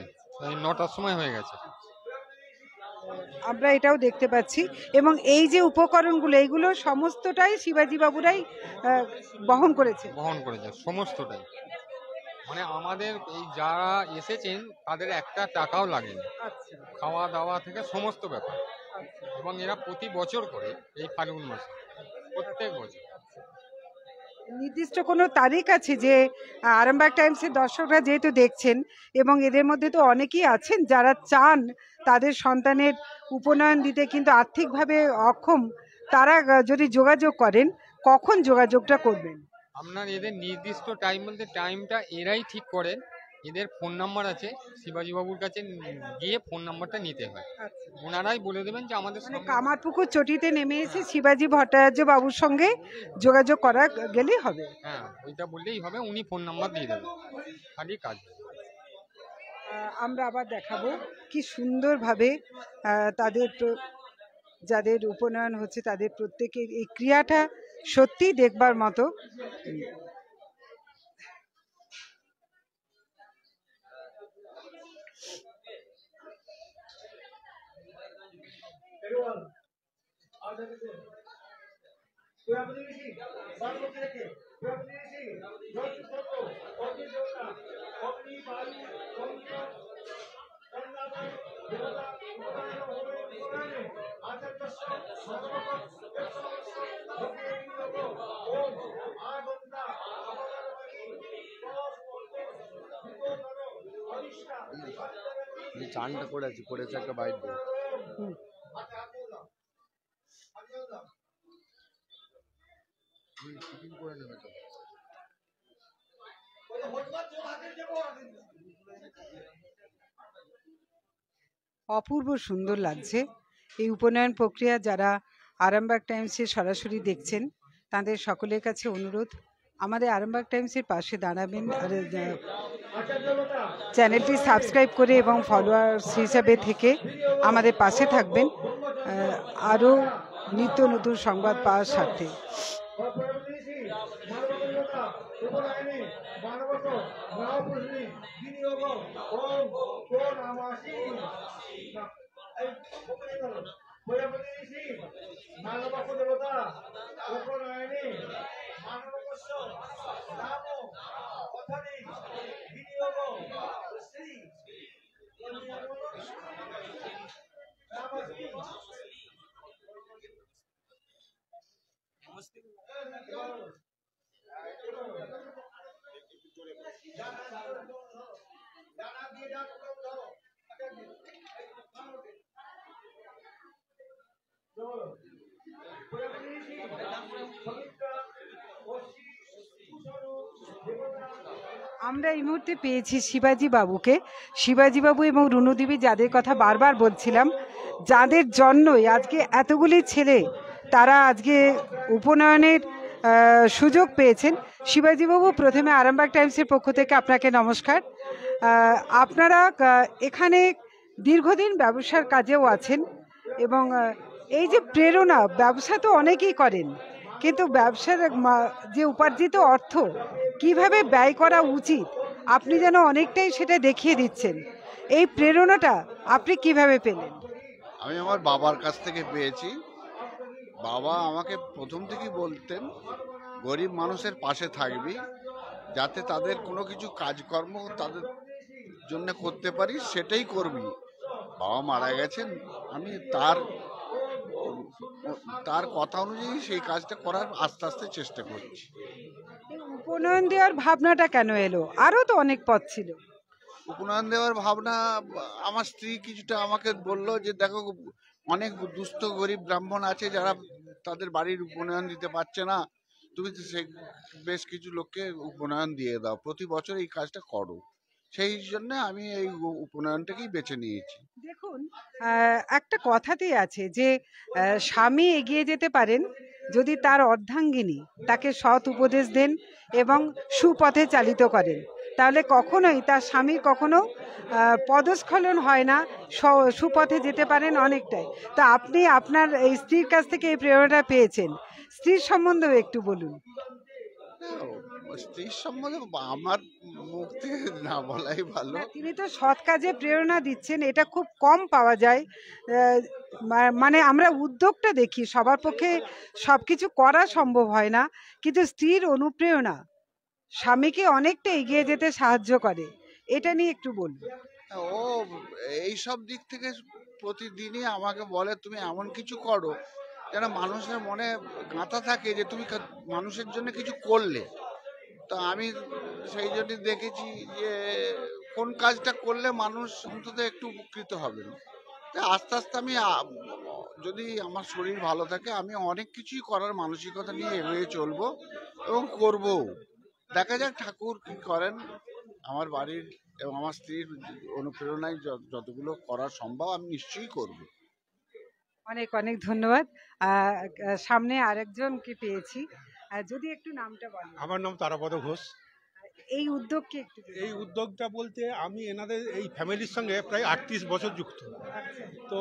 9টার সময় হয়ে গেছে। আমরা এটাও দেখতে পাচ্ছি এবং এই যে উপকরণগুলো এইগুলো সমস্তটাই শিবাজি বাবুরাই বহন করেছে সমস্তটাই। মানে আমাদের এই যারা এসেছেন তাদের একটা টাকাও লাগেনি, খাওয়া দাওয়া থেকে সমস্ত ব্যাপার। এবং এরা প্রতি বছর করে এই ফাল্গুন মাসে, প্রত্যেক বছর। নির্দিষ্ট কোনো তারিখ আছে যে আরামবাগ টাইমসের দর্শকরা যেহেতু দেখছেন এবং এদের মধ্যে তো অনেকেই আছেন যারা চান তাদের সন্তানের উপনয়ন দিতে কিন্তু আর্থিকভাবে অক্ষম, তারা যদি যোগাযোগ করেন কখন যোগাযোগটা করবেন? আপনার এদের নির্দিষ্ট টাইম বলতে টাইমটা এরাই ঠিক করেন। এদের ফোন নাম্বার আছে, শিবাজি বাবুর কাছে গিয়ে ফোন নাম্বারটা নিতে হয়, ওনারাই বলে দেবেন যে আমাদের কামারপুকুর চটিতে নেমে এসে শিবাজি ভট্টাচার্য বাবুর সঙ্গে যোগাযোগ করা গেলেই হবে। হ্যাঁ, ওইটা বললেই হবে, উনি ফোন নাম্বার দিয়ে দেবেন, খালি কাজ। আমরা আবার দেখাবো কি সুন্দরভাবে তাদের যাদের উপনয়ন হচ্ছে তাদের প্রত্যেকের এই ক্রিয়াটা সত্যি দেখবার মতো। চানটা করেছে একটা বাইট দিয়ে। করে নেবে তো। অপূর্ব সুন্দর লাগছে এই উপনয়ন প্রক্রিয়া। যারা আরামবাগ টাইমসে সরাসরি দেখছেন তাদের সকলের কাছে অনুরোধ আমাদের আরামবাগ টাইমসের পাশে দাঁড়াবেন আর চ্যানেলটি সাবস্ক্রাইব করে এবং ফলোয়ার্স হিসাবে থেকে আমাদের পাশে থাকবেন আরও নিত্য নতুন সংবাদ পাওয়ার স্বার্থে। আমরা এই মুহূর্তে পেয়েছি শিবাজি বাবুকে। শিবাজি বাবু এবং রুনু দেবী যাদের কথা বারবার বলছিলাম, যাদের জন্যই আজকে এতগুলি ছেলে তারা আজকে উপনয়নের সুযোগ পেয়েছেন। শিবাজি বাবু, প্রথমে আরামবাগ টাইমসের পক্ষ থেকে আপনাকে নমস্কার। আপনারা এখানে দীর্ঘদিন ব্যবসার কাজেও আছেন এবং এই যে প্রেরণা, ব্যবসা তো অনেকেই করেন, কিন্তু ব্যবসার যে উপার্জিত অর্থ কিভাবে ব্যয় করা উচিত আপনি যেন অনেকটাই সেটা দেখিয়ে দিচ্ছেন। এই প্রেরণাটা আপনি কিভাবে পেলেন? আমি আমার বাবার কাছ থেকে পেয়েছি। বাবা আমাকে প্রথম থেকেই বলতেন গরিব মানুষের পাশে থাকবি, যাতে তাদের কোনো কিছু কাজকর্ম তাদের জন্য করতে পারি সেটাই করবি। বাবা মারা গেছেন, আমি তার কথা অনুযায়ী সেই কাজটা করার আস্তে আস্তে চেষ্টা করছি। উপনয়ন দেওয়ার ভাবনাটা কেন এলো? আরও তো অনেক পথ ছিল। উপনয়ন দেওয়ার ভাবনা, আমার স্ত্রী কিছুটা আমাকে বলল যে দেখো অনেক দুস্থ গরিব ব্রাহ্মণ আছে যারা তাদের বাড়ির উপনয়ন দিতে পারছে না, তুমি বেশ কিছু লোককে উপনয়ন দিয়ে দাও, প্রতি বছর এই কাজটা করো। সেই জন্য আমি এই উপনয়নটাকেই বেছে নিয়েছি। দেখুন, একটা কথাতেই আছে যে স্বামী এগিয়ে যেতে পারেন যদি তার অর্ধাঙ্গিনী তাকে সৎ উপদেশ দেন এবং সুপথে চালিত করেন, তাহলে কখনোই তার স্বামীর কখনো পদস্খলন হয় না, সুপথে যেতে পারেন অনেকটাই। তো আপনি আপনার এই স্ত্রীর কাছ থেকে এই প্রেরণাটা পেয়েছেন, স্ত্রীর সম্বন্ধেও একটু বলুন। স্ত্রীর সম্বন্ধে আমার মুখ থেকে না বলাই ভালো। তিনি তো সৎ কাজে প্রেরণা দিচ্ছেন, এটা খুব কম পাওয়া যায়। মানে আমরা উদ্যোগটা দেখি, সবার পক্ষে সবকিছু করা সম্ভব হয় না, কিন্তু স্ত্রীর অনুপ্রেরণা স্বামীকে অনেকটা এগিয়ে যেতে সাহায্য করে। এটা নিয়ে একটু বলুন। ও এইসব দিক থেকে প্রতিদিনই আমাকে বলে তুমি এমন কিছু করো যেন মানুষের মনে গাঁথা থাকে যে তুমি মানুষের জন্য কিছু করলে। তো আমি সেই জন্য দেখেছি যে কোন কাজটা করলে মানুষ অন্তত একটু উপকৃত হবে। আস্তে আস্তে আমি, যদি আমার শরীর ভালো থাকে, আমি অনেক কিছুই করার মানসিকতা নিয়ে এগিয়ে চলবো এবং করবো। দেখা যাক ঠাকুর কি করেন। আমার বাড়ির এবং আমার স্ত্রীর অনুপ্রেরণায় যতগুলো করা সম্ভব আমি নিশ্চয়ই করব। অনেক অনেক ধন্যবাদ। সামনে আরেকজনকে পেয়েছি, যদি একটু নামটা বলেন। আমার নাম তারাপদ ঘোষ। এই উদ্যোগকে একটু, এই উদ্যোগটা বলতে আমি এনাদের এই ফ্যামিলির সঙ্গে প্রায় 38 বছর যুক্ত। তো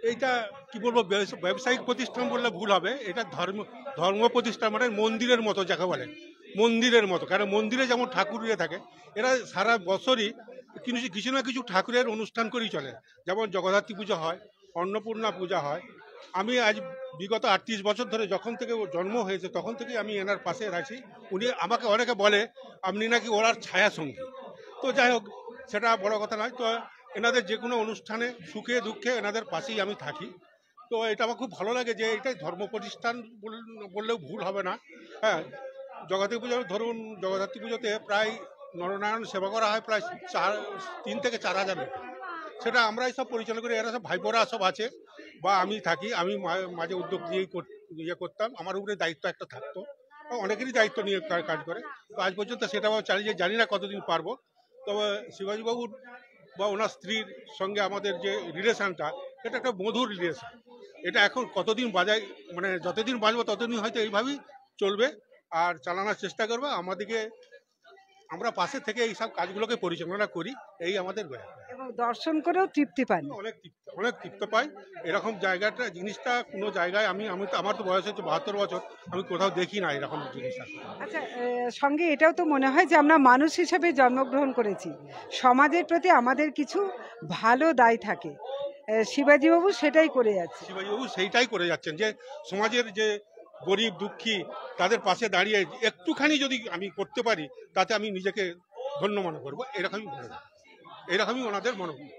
এইটা কি বলবো, ব্যবসায়িক প্রতিষ্ঠান বললে ভুল হবে, এটা ধর্ম প্রতিষ্ঠান, মানে মন্দিরের মতো যাকে বলে, মন্দিরের মতো। কারণ মন্দিরে যেমন ঠাকুর ইয়ে থাকে, এরা সারা বছরই কিছু না কিছু ঠাকুরের অনুষ্ঠান করেই চলে। যেমন জগদ্ধাত্রী পুজো হয়, অন্নপূর্ণা পূজা হয়। আমি আজ বিগত 38 বছর ধরে, যখন থেকে ওর জন্ম হয়েছে তখন থেকে আমি এনার পাশে আছি। উনি আমাকে অনেকে বলে আপনি নাকি ওনার ছায়া সঙ্গী। তো যাই হোক, সেটা বড় কথা নয়। তো এনাদের যে কোনো অনুষ্ঠানে সুখে দুঃখে এনাদের পাশেই আমি থাকি। তো এটা আমার খুব ভালো লাগে যে এটাই ধর্ম প্রতিষ্ঠান বললেও ভুল হবে না। হ্যাঁ, জগদ্ধাত্রী পুজো ধরুন, জগদ্ধাত্রী পুজোতে প্রায় নরনারায়ণ সেবা করা হয় প্রায় 3 থেকে 4 হাজার। সেটা আমরাই সব পরিচালনা করি, এরা সব ভাইপোরা সব আছে বা আমি থাকি। আমি মাঝে উদ্যোগ দিয়েই ইয়ে করতাম, আমার উপরে দায়িত্ব একটা থাকতো, অনেকেরই দায়িত্ব নিয়ে কাজ করে। তো আজ পর্যন্ত সেটাও চালিয়ে, জানি না কতদিন পারবো। তবে শিবাজীবাবুর বা ওনার স্ত্রীর সঙ্গে আমাদের যে রিলেশনটা, এটা একটা মধুর রিলেশন। এটা এখন কতদিন বাজায়, মানে যতদিন বাঁচবো ততদিন হয়তো এইভাবেই চলবে আর চালানোর চেষ্টা করবো। আমরা পাশে থেকে এইসব কাজগুলোকে পরিচালনা করি, এই আমাদের এবং দর্শন করেও তৃপ্তি পান। অনেক তৃপ্তি পাই। এরকম জিনিসটা কোনো জায়গায় আমি তো, আমার তো বয়স হচ্ছে 72 বছর, আমি কোথাও দেখি না এরকম জিনিস। আচ্ছা, সঙ্গে এটাও তো মনে হয় যে আমরা মানুষ হিসেবে জন্মগ্রহণ করেছি, সমাজের প্রতি আমাদের কিছু ভালো দায় থাকে। শিবাজীবাবু সেটাই করে যাচ্ছে। শিবাজীবাবু সেইটাই করে যাচ্ছেন, যে সমাজের যে গরিব দুঃখী তাদের পাশে দাঁড়িয়ে একটুখানি যদি আমি করতে পারি, তাতে আমি নিজেকে ধন্য মনে করবো। এরকমই ওনাদের মনোভাব।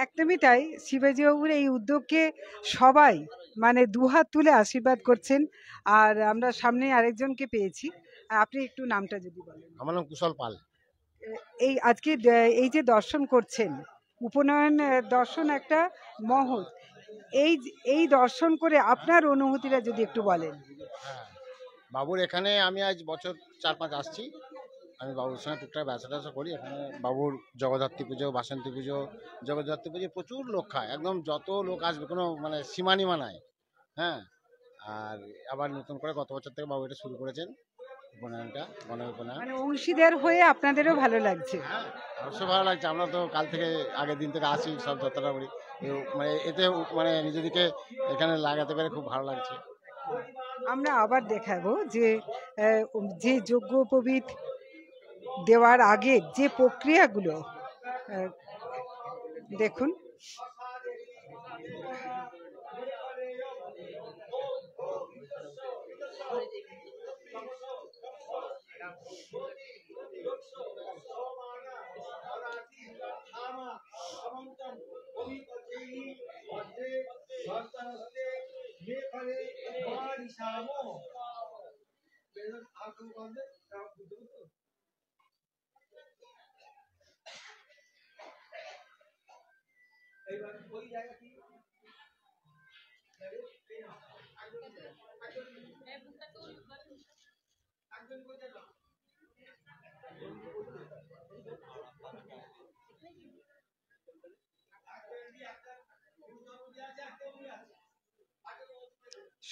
একদমই তাই। শিবাজীবাবুর এই উদ্যোগকে সবাই মানে দুহাত তুলে আশীর্বাদ করছেন। আর আমরা সামনে আরেকজনকে পেয়েছি, আপনি একটু নামটা যদি বলেন। আমার নাম কুশল পাল। এই আজকে এই যে দর্শন করছেন, উপনয়ন দর্শন একটা মহৎ, এই দর্শন করে আপনার অনুভূতিটা যদি একটু বলেন। বাবুর এখানে আমি আজ বছর 4-5 আসছি। আমি বাবুর সঙ্গে টুকটাক ব্যবসা ট্যাবসা করি। এখানে বাবুর জগদ্ধাত্রী পুজো, বাসন্তী পুজো, জগদ্ধাত্রী পুজো প্রচুর লোক খায়, একদম যত লোক আসবে কোনো মানে সীমানিমা নাই। হ্যাঁ, আর আবার নতুন করে গত বছর থেকে বাবু এটা শুরু করেছেন উপনয়নটা, গণউপনয়ন। মানে অংশীদার হয়ে আপনাদেরও ভালো লাগছে? অবশ্যই ভালো লাগছে। আমরা তো কাল থেকে আগের দিন থেকে আসি, সব যাত্রা করি, মানে এতে মানে নিজেদেরকে এখানে লাগাতে পেরে খুব ভালো লাগছে। আমরা আবার দেখাবো যে যে যজ্ঞোপবীত দেওয়ার আগে যে প্রক্রিয়াগুলো দেখুন।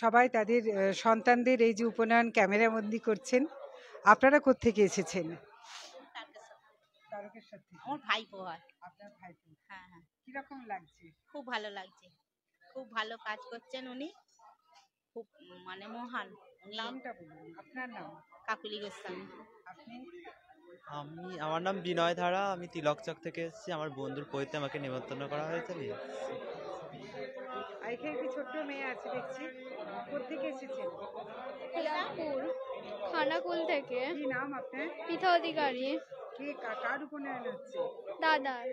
সবাই তাদের সন্তানদের এই যে উপনয়ন ক্যামেরা বন্দি করছেন। আপনারা কোত্থেকে এসেছেন? তারকেশ্বর থেকে। আমার ভাইপো হয়। আপনার ভাইপো? হ্যাঁ হ্যাঁ। কিরকম লাগছে? খুব ভালো লাগছে, খুব ভালো কাজ করছেন উনি, খুব মানে মহান। নামটা বলুন, আপনার নাম? কাকুলি গোস্বামী। আপনি? আমার নাম বিনয় ধারা, আমি তিলকচক থেকে এসেছি। আমার বন্ধুর পৈতে আমাকে নিমন্ত্রণ করা হয়েছে। এখানে কি ছোট্ট মেয়ে আছে দেখছি, কোত্থেকে এসেছেন? খানাকুল, খানাকুল থেকে। কি নাম আপনার? পিতা অধিকারী। কি কার উপনয়ন হচ্ছে? দাদার।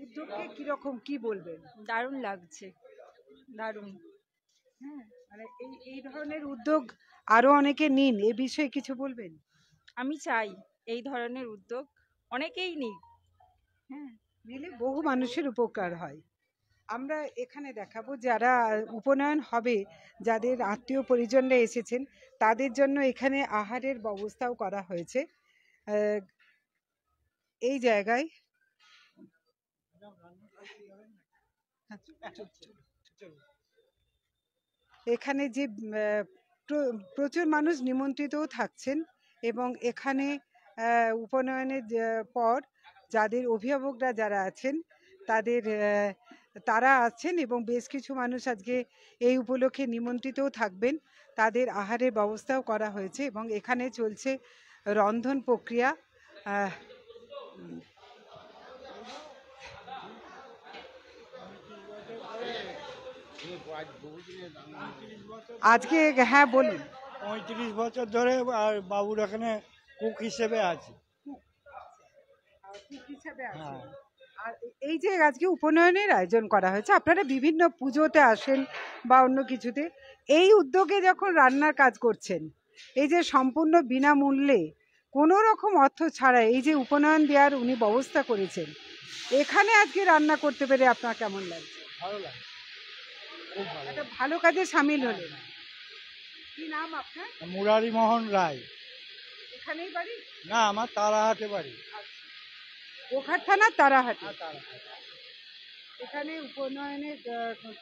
উদ্যোগকে কিরকম কি বলবেন? দারুণ লাগছে, দারুণ। হ্যাঁ, মানে এই ধরনের উদ্যোগ আরো অনেকে নিন, এ বিষয়ে কিছু বলবেন? আমি চাই এই ধরনের উদ্যোগ অনেকেই নিক। হ্যাঁ, নিলে বহু মানুষের উপকার হয়। আমরা এখানে দেখাবো যারা উপনয়ন হবে, যাদের আত্মীয় পরিজনরা এসেছেন, তাদের জন্য এখানে আহারের ব্যবস্থাও করা হয়েছে। এই জায়গায় এখানে যে প্রচুর মানুষ নিমন্ত্রিতও থাকছেন এবং এখানে উপনয়নের পর যাদের অভিভাবকরা যারা আছেন তারা আছেন এবং বেশ কিছু মানুষ আজকে এই উপলক্ষে নিমন্ত্রিতও থাকবেন। তাদের আহারের ব্যবস্থাও করা হয়েছে এবং এখানে চলছে রন্ধন প্রক্রিয়া। আজকে হ্যাঁ বলুন। 35 বছর ধরে আর বাবুর এখানে কুক হিসেবে আছে। আর এই যে আজকে উপনয়নের আয়োজন করা হয়েছে, আপনারা বিভিন্ন পুজোতে আসেন বা অন্য কিছুতে, এই উদ্যোগে যখন রান্নার কাজ করছেন, এই যে সম্পূর্ণ বিনামূল্যে কোনো রকম অর্থ ছাড়া এই যে উপনয়ন দেওয়ার উনি ব্যবস্থা করেছেন, এখানে আজকে রান্না করতে পেরে আপনার কেমন লাগছে? ভালো লাগে, খুব ভালো। একটা ভালো কাজে সামিল হলেন। কি নাম আপনার? মুরারি মোহন রায়। এখানেই বাড়ি? না, আমার তারাহাটে বাড়ি। গোঘাট থানা তারাহাটে। এখানে উপনয়নের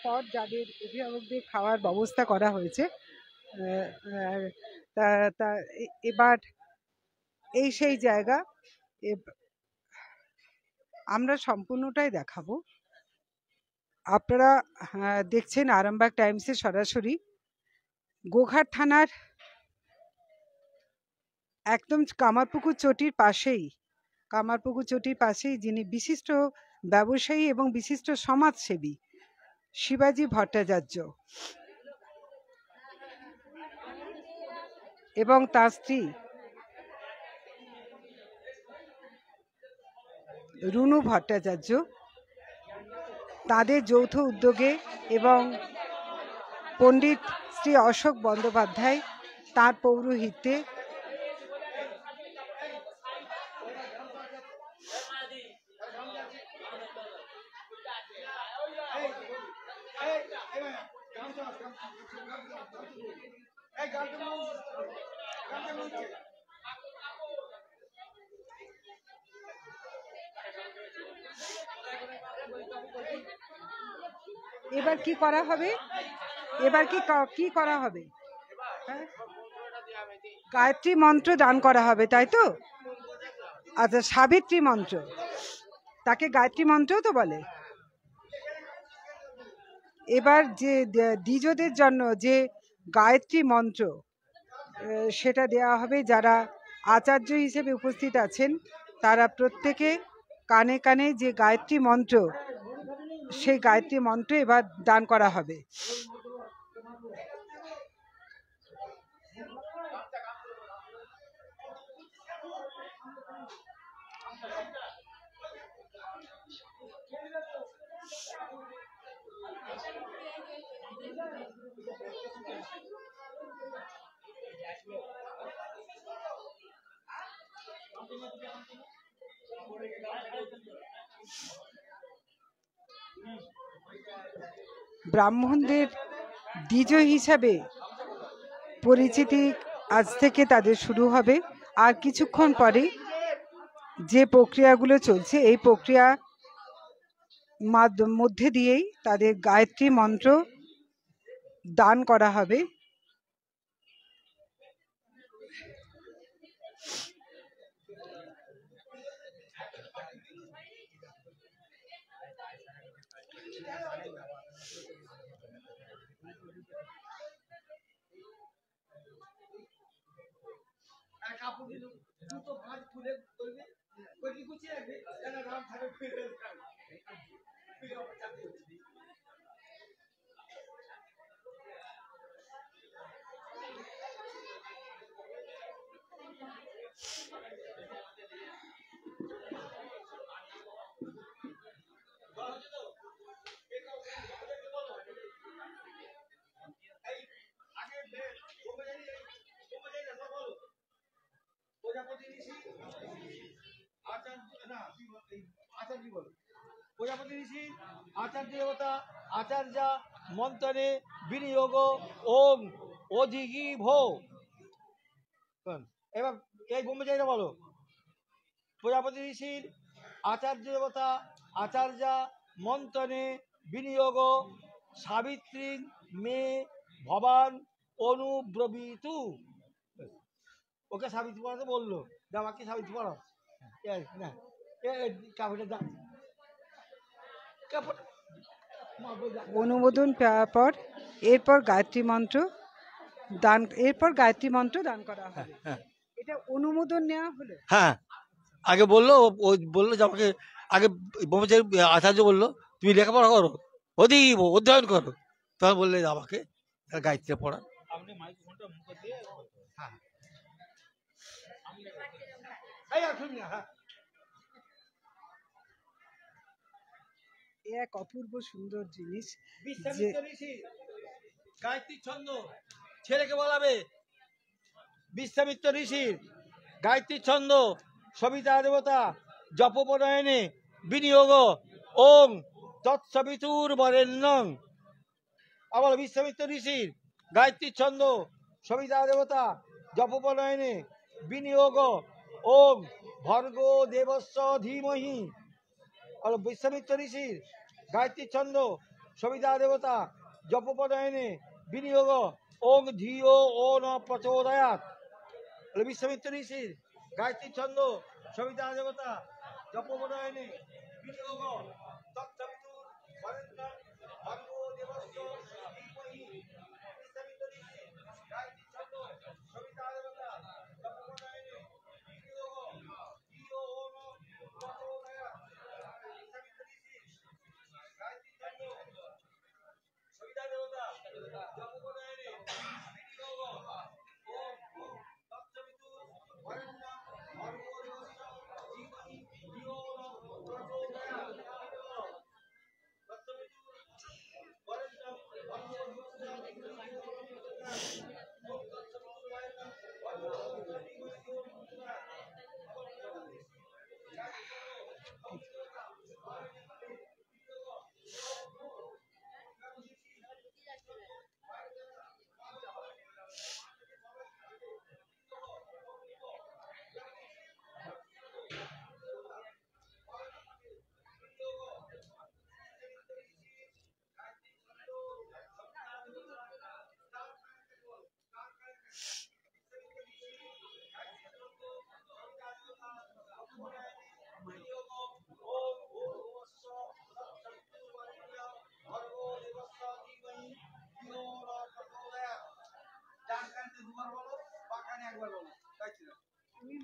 পর যাদের অভিভাবকদের খাওয়ার ব্যবস্থা করা হয়েছে, এবার এই সেই জায়গা আমরা সম্পূর্ণটাই দেখাবো। আপনারা দেখছেন আরামবাগ টাইমসে সরাসরি। গোঘাট থানার একদম কামারপুকুর চটির পাশেই যিনি বিশিষ্ট ব্যবসায়ী এবং বিশিষ্ট সমাজসেবী শিবাজি ভট্টাচার্য এবং তার স্ত্রী রুনু ভট্টাচার্য, তাদের যৌথ উদ্যোগে এবং পণ্ডিত শ্রী অশোক বন্দ্যোপাধ্যায় তার পৌরোহিত্যে এবার কি করা হবে? এবার কি করা হবে? হ্যাঁ, গায়ত্রী মন্ত্র দান করা হবে, তাই তো? আচ্ছা, সাবিত্রী মন্ত্র, তাকে গায়ত্রী মন্ত্রও তো বলে। এবার যে দ্বিজদের জন্য যে গায়ত্রী মন্ত্র, সেটা দেওয়া হবে। যারা আচার্য হিসেবে উপস্থিত আছেন তারা প্রত্যেকে কানে কানে যে গায়ত্রী মন্ত্র, সেই গায়ত্রী মন্ত্র এবার দান করা হবে। ব্রাহ্মণদের দ্বিজ হিসাবে পরিচিতি আজ থেকে তাদের শুরু হবে। আর কিছুক্ষণ পরে যে প্রক্রিয়াগুলো চলছে, এই প্রক্রিয়া মধ্যে দিয়েই তাদের গায়ত্রী মন্ত্র দান করা হবে। প্রজাপতি ঋষি আচার্য দেবতা আচার্য মন্ত্রে বিনিয়োগ ওম অধিগি ভো। এবার এই ব্রহ্মচারীরা বলো, প্রজাপতি ঋষির আচার্য দেবতা আচার্য মন্ত্রে বিনিয়োগ সাবিত্রী মে ভবান অনুব্রবীতু। ওকে সাবিত্রী পড়াতে বললো, আমাকে সাবিত্রী পড়াও না, কাপড়টা দাও। অনুমোদন পাওয়ার পর এরপর গায়ত্রী মন্ত্র দান করা হবে। এটা অনুমোদন নেওয়া হলো। হ্যাঁ, আগে বললো, ও বললো যে আমাকে আগে ব্রহ্মচারী আচার্য বললো তুমি লেখাপড়া করো, অধ্যয়ন করো, তখন বললে আমাকে গায়ত্রী পড়া। এক অপূর্ব সুন্দর জিনিস। গায়ত্রী ছন্দ ছেলেকে বলাবে। বিশ্বামিত্র ঋষির গায়ত্রী ছন্দ সবিতা দেবতা জপপরায়ণে বিনিয়োগ ওং তৎসবিতুর বরেণ্যং। আবার বিশ্বামিত্র ঋষির গায়ত্রী ছন্দ সবিতা দেবতা জপপরায়ণে বিনিয়োগ ওং ভর্গ দেবস্য ধীমহি। আর বিশ্বামিত্র ঋষির গায়ত্রী ছন্দ সবিতা দেবতা জপপরায়ণে বিনিয়োগ ওং ধিও ও ন প্রচোদয়াৎ। বিশ্বামিত্র ঋষির গায়ত্রী ছন্দ সবিতা দেবতা জপপরায়ণে বিনিয়োগ তৎসবিতুর বরেণ্যং ভর্গো দেবস্য ধীমহি। বিশ্বামিত্র ঋষির গায়ত্রী ছন্দ সবিতা দেবতা জপপরায়ণে বিনিয়োগ ধিও ও ন প্রচোদয়াৎ। বিশ্বামিত্র ঋষির গায়ত্রী ছন্দ সবিতা দেবতা জপপরায়ণে বিনিয়োগ ওম তৎসবিতুর বরেণ্যং ভর্গো দেবস্য ধীমহি ধিও ও ন প্রচোদয়াৎ। তৎসবিতুর বরেণ্যং ভর্গো দেবস্য ধীমহি ধিও ও ন প্রচোদয়াৎ। ওম তৎসবিতুর বরেণ্যং ভর্গো দেবস্য ধীমহি ধিও ও ন প্রচোদয়াৎ।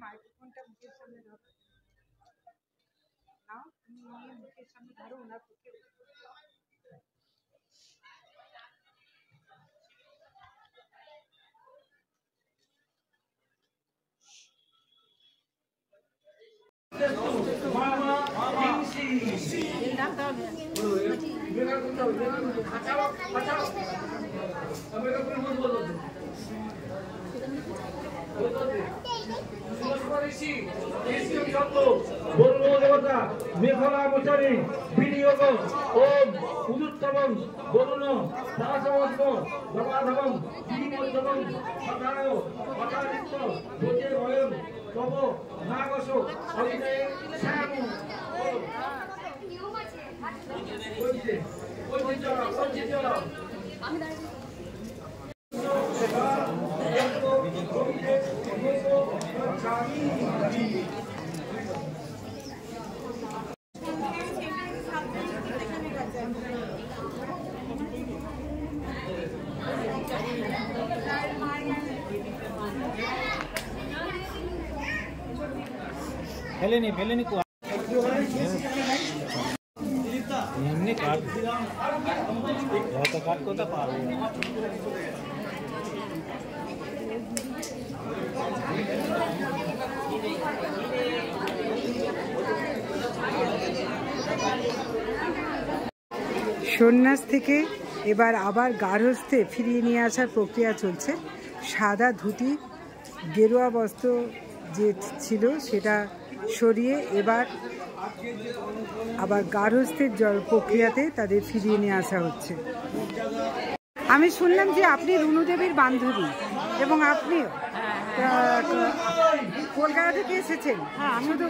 মাইক্রোফোনটা মুখের সামনে ধরো না, তুমি নিয়ে মুখের সামনে ধরো, ওনার পক্ষে মেঘলা মোচারি বিনিয়োগ ওম উদুত্তমম বরুণ দাসমস্ম জবাধবম বিমোচনম সদায় অচারিত্য ভোজে ভয়ম তব নাগস অবিনয়ে শ্যাম ফেলেনি এমনি কাট এত কাট করতে পারবে সন্ন্যাস থেকে এবার আবার গার্হস্থ্যে ফিরিয়ে নিয়ে আসার প্রক্রিয়া চলছে। সাদা ধুতি গেরুয়া বস্ত্র যে ছিল সেটা সরিয়ে এবার আবার গার্হস্থ্যের প্রক্রিয়াতে তাদের ফিরিয়ে নিয়ে আসা হচ্ছে। আমি শুনলাম যে আপনি রুনু দেবীর বান্ধবী এবং আপনিও কলকাতা থেকে এসেছেন। হ্যাঁ, আমি তো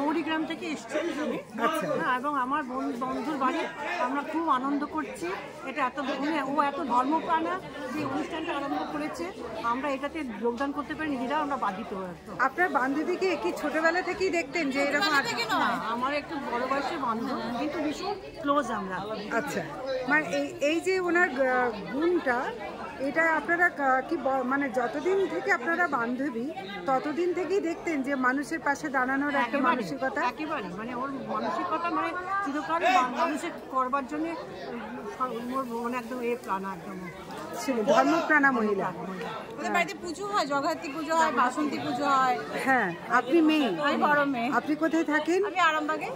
মৌরিগ্রাম থেকে এসেছি। আচ্ছা। হ্যাঁ, এবং আমার বন্ধুর বাড়ি, আমরা খুব আনন্দ করছি। এটা ও এত ধর্মপ্রাণা যে অনুষ্ঠানটা আরম্ভ করেছে, আমরা এটাতে যোগদান করতে পারি, নিজেরা আমরা বাধিত। আপনার বান্ধবীকে কি ছোটবেলা থেকেই দেখতেন যে এরকম? আমার একটু বড় বয়সের বান্ধব, কিন্তু ভীষণ ক্লোজ আমরা। আচ্ছা, মানে এই যে ওনার গুণটা, এটা আপনারা কি মানে যতদিন থেকে আপনারা বান্ধবী ততদিন থেকেই দেখতেন যে মানুষের পাশে দাঁড়ানোর একটা মানসিকতা? একেবারে, মানে ওর মানসিকতা মানে চিরকাল মানুষের করবার জন্য মানে একদম প্রাণা, একদম ছিল ধর্মপ্রাণা মহিলা। ওদের বাড়িতে পুজো হয়, জগদ্ধাত্রী পুজো হয়, বাসন্তী পুজো হয়। হ্যাঁ, আপনি মেয়ে? আমি বড় মেয়ে। আপনি কোথায় থাকেন? আমি আরামবাগে।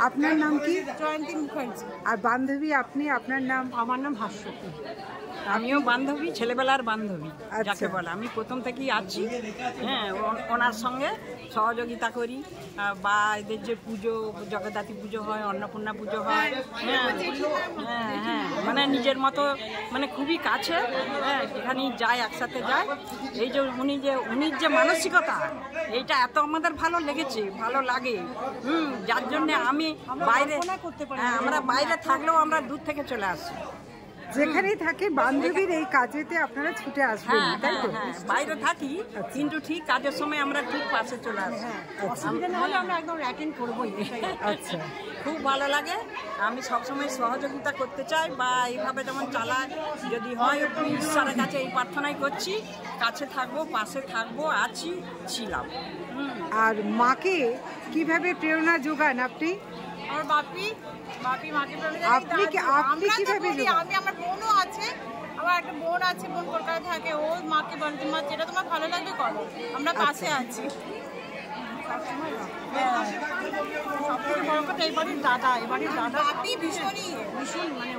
আপনার নাম কি? জয়ন্তী মুখার্জি। আর বান্ধবী আপনি, আপনার নাম? আমার নাম ভাস্বতী। আমিও বান্ধবী, ছেলেবেলার বান্ধবী যাকে বলে। আমি প্রথম থেকেই আছি, হ্যাঁ, ওনার সঙ্গে সহযোগিতা করি। বা এদের যে পুজো, জগদ্ধাত্রী পুজো হয়, অন্নপূর্ণা পুজো হয়, হ্যাঁ হ্যাঁ, মানে নিজের মতো, মানে খুবই কাছে। হ্যাঁ, যেখানেই যায় একসাথে যায়। এই যে উনির যে মানসিকতা, এইটা এত আমাদের ভালো লেগেছে, ভালো লাগে। যার জন্যে আমি বাইরে, আমরা বাইরে থাকলেও আমরা দূর থেকে চলে আসি। যেখানেই থাকে বান্ধবীর এই কাজেতে আপনারা ছুটে আসবেন, তাই তো? বাইরে থাকি কিন্তু ঠিক কাজের সময় আমরা ঠিক পাশে চলে আসি। অসুবিধা না হলে আমরা একদম অ্যাটেন্ড করবোই। আচ্ছা, খুব ভালো লাগে। আমি সবসময় সহযোগিতা করতে চাই, বা এইভাবে যেমন চালায় যদি হয়, ঈশ্বরের কাছে এই প্রার্থনাই করছি, কাছে থাকবো, পাশে থাকবো, আছি, ছিলাম। আর মাকে কিভাবে প্রেরণা যোগান আপনি? আমার বাপি মাকে আপনি কিভাবে? আমি, আমার বোনও আছে, আমার একটা বোন আছে, বোন কলকাতা থাকে। ও মাকে বলতে, মা যেটা তোমার ভালো লাগবে করো, আমরা পাশে আছি। সবথেকে বড় কথা, এবারের দাদা আপনি ভীষণ মানে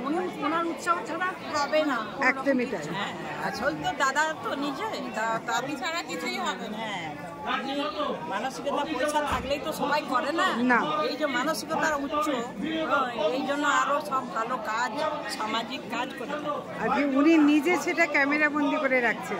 ওনার উৎসাহ ছাড়া হবে না, একদমই তাই। আসল তো দাদা তো নিজে, দাদি ছাড়া কিছুই হবে না। মানসিকতা পয়সা থাকলেই তো সবাই করে না। এই যে মানসিকতার উচ্চ, এই জন্য আরো সব ভালো কাজ, সামাজিক কাজ করে। আর উনি নিজে সেটা ক্যামেরা বন্দি করে রাখছেন।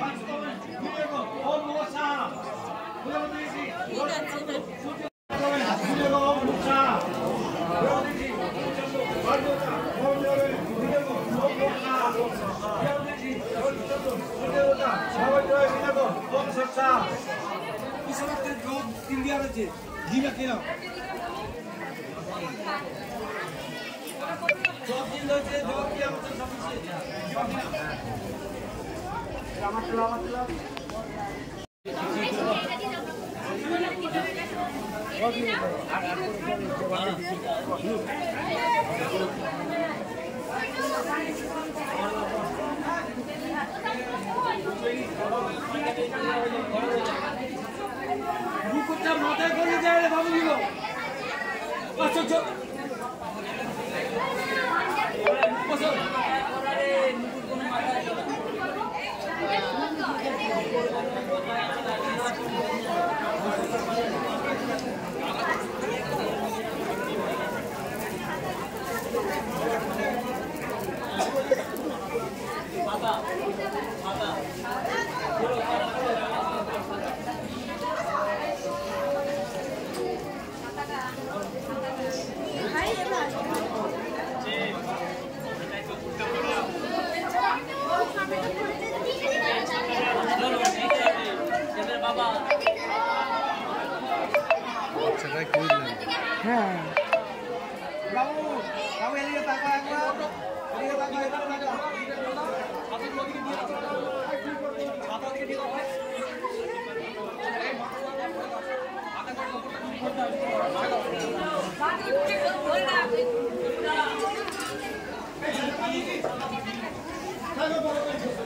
মাথায় করে যায় রে বাবু দিল আচ্ছা হ্যাঁ বাবু বাবু এদিকে তাকা একবার এদিকে তাকা এদিকে তাকা Hello,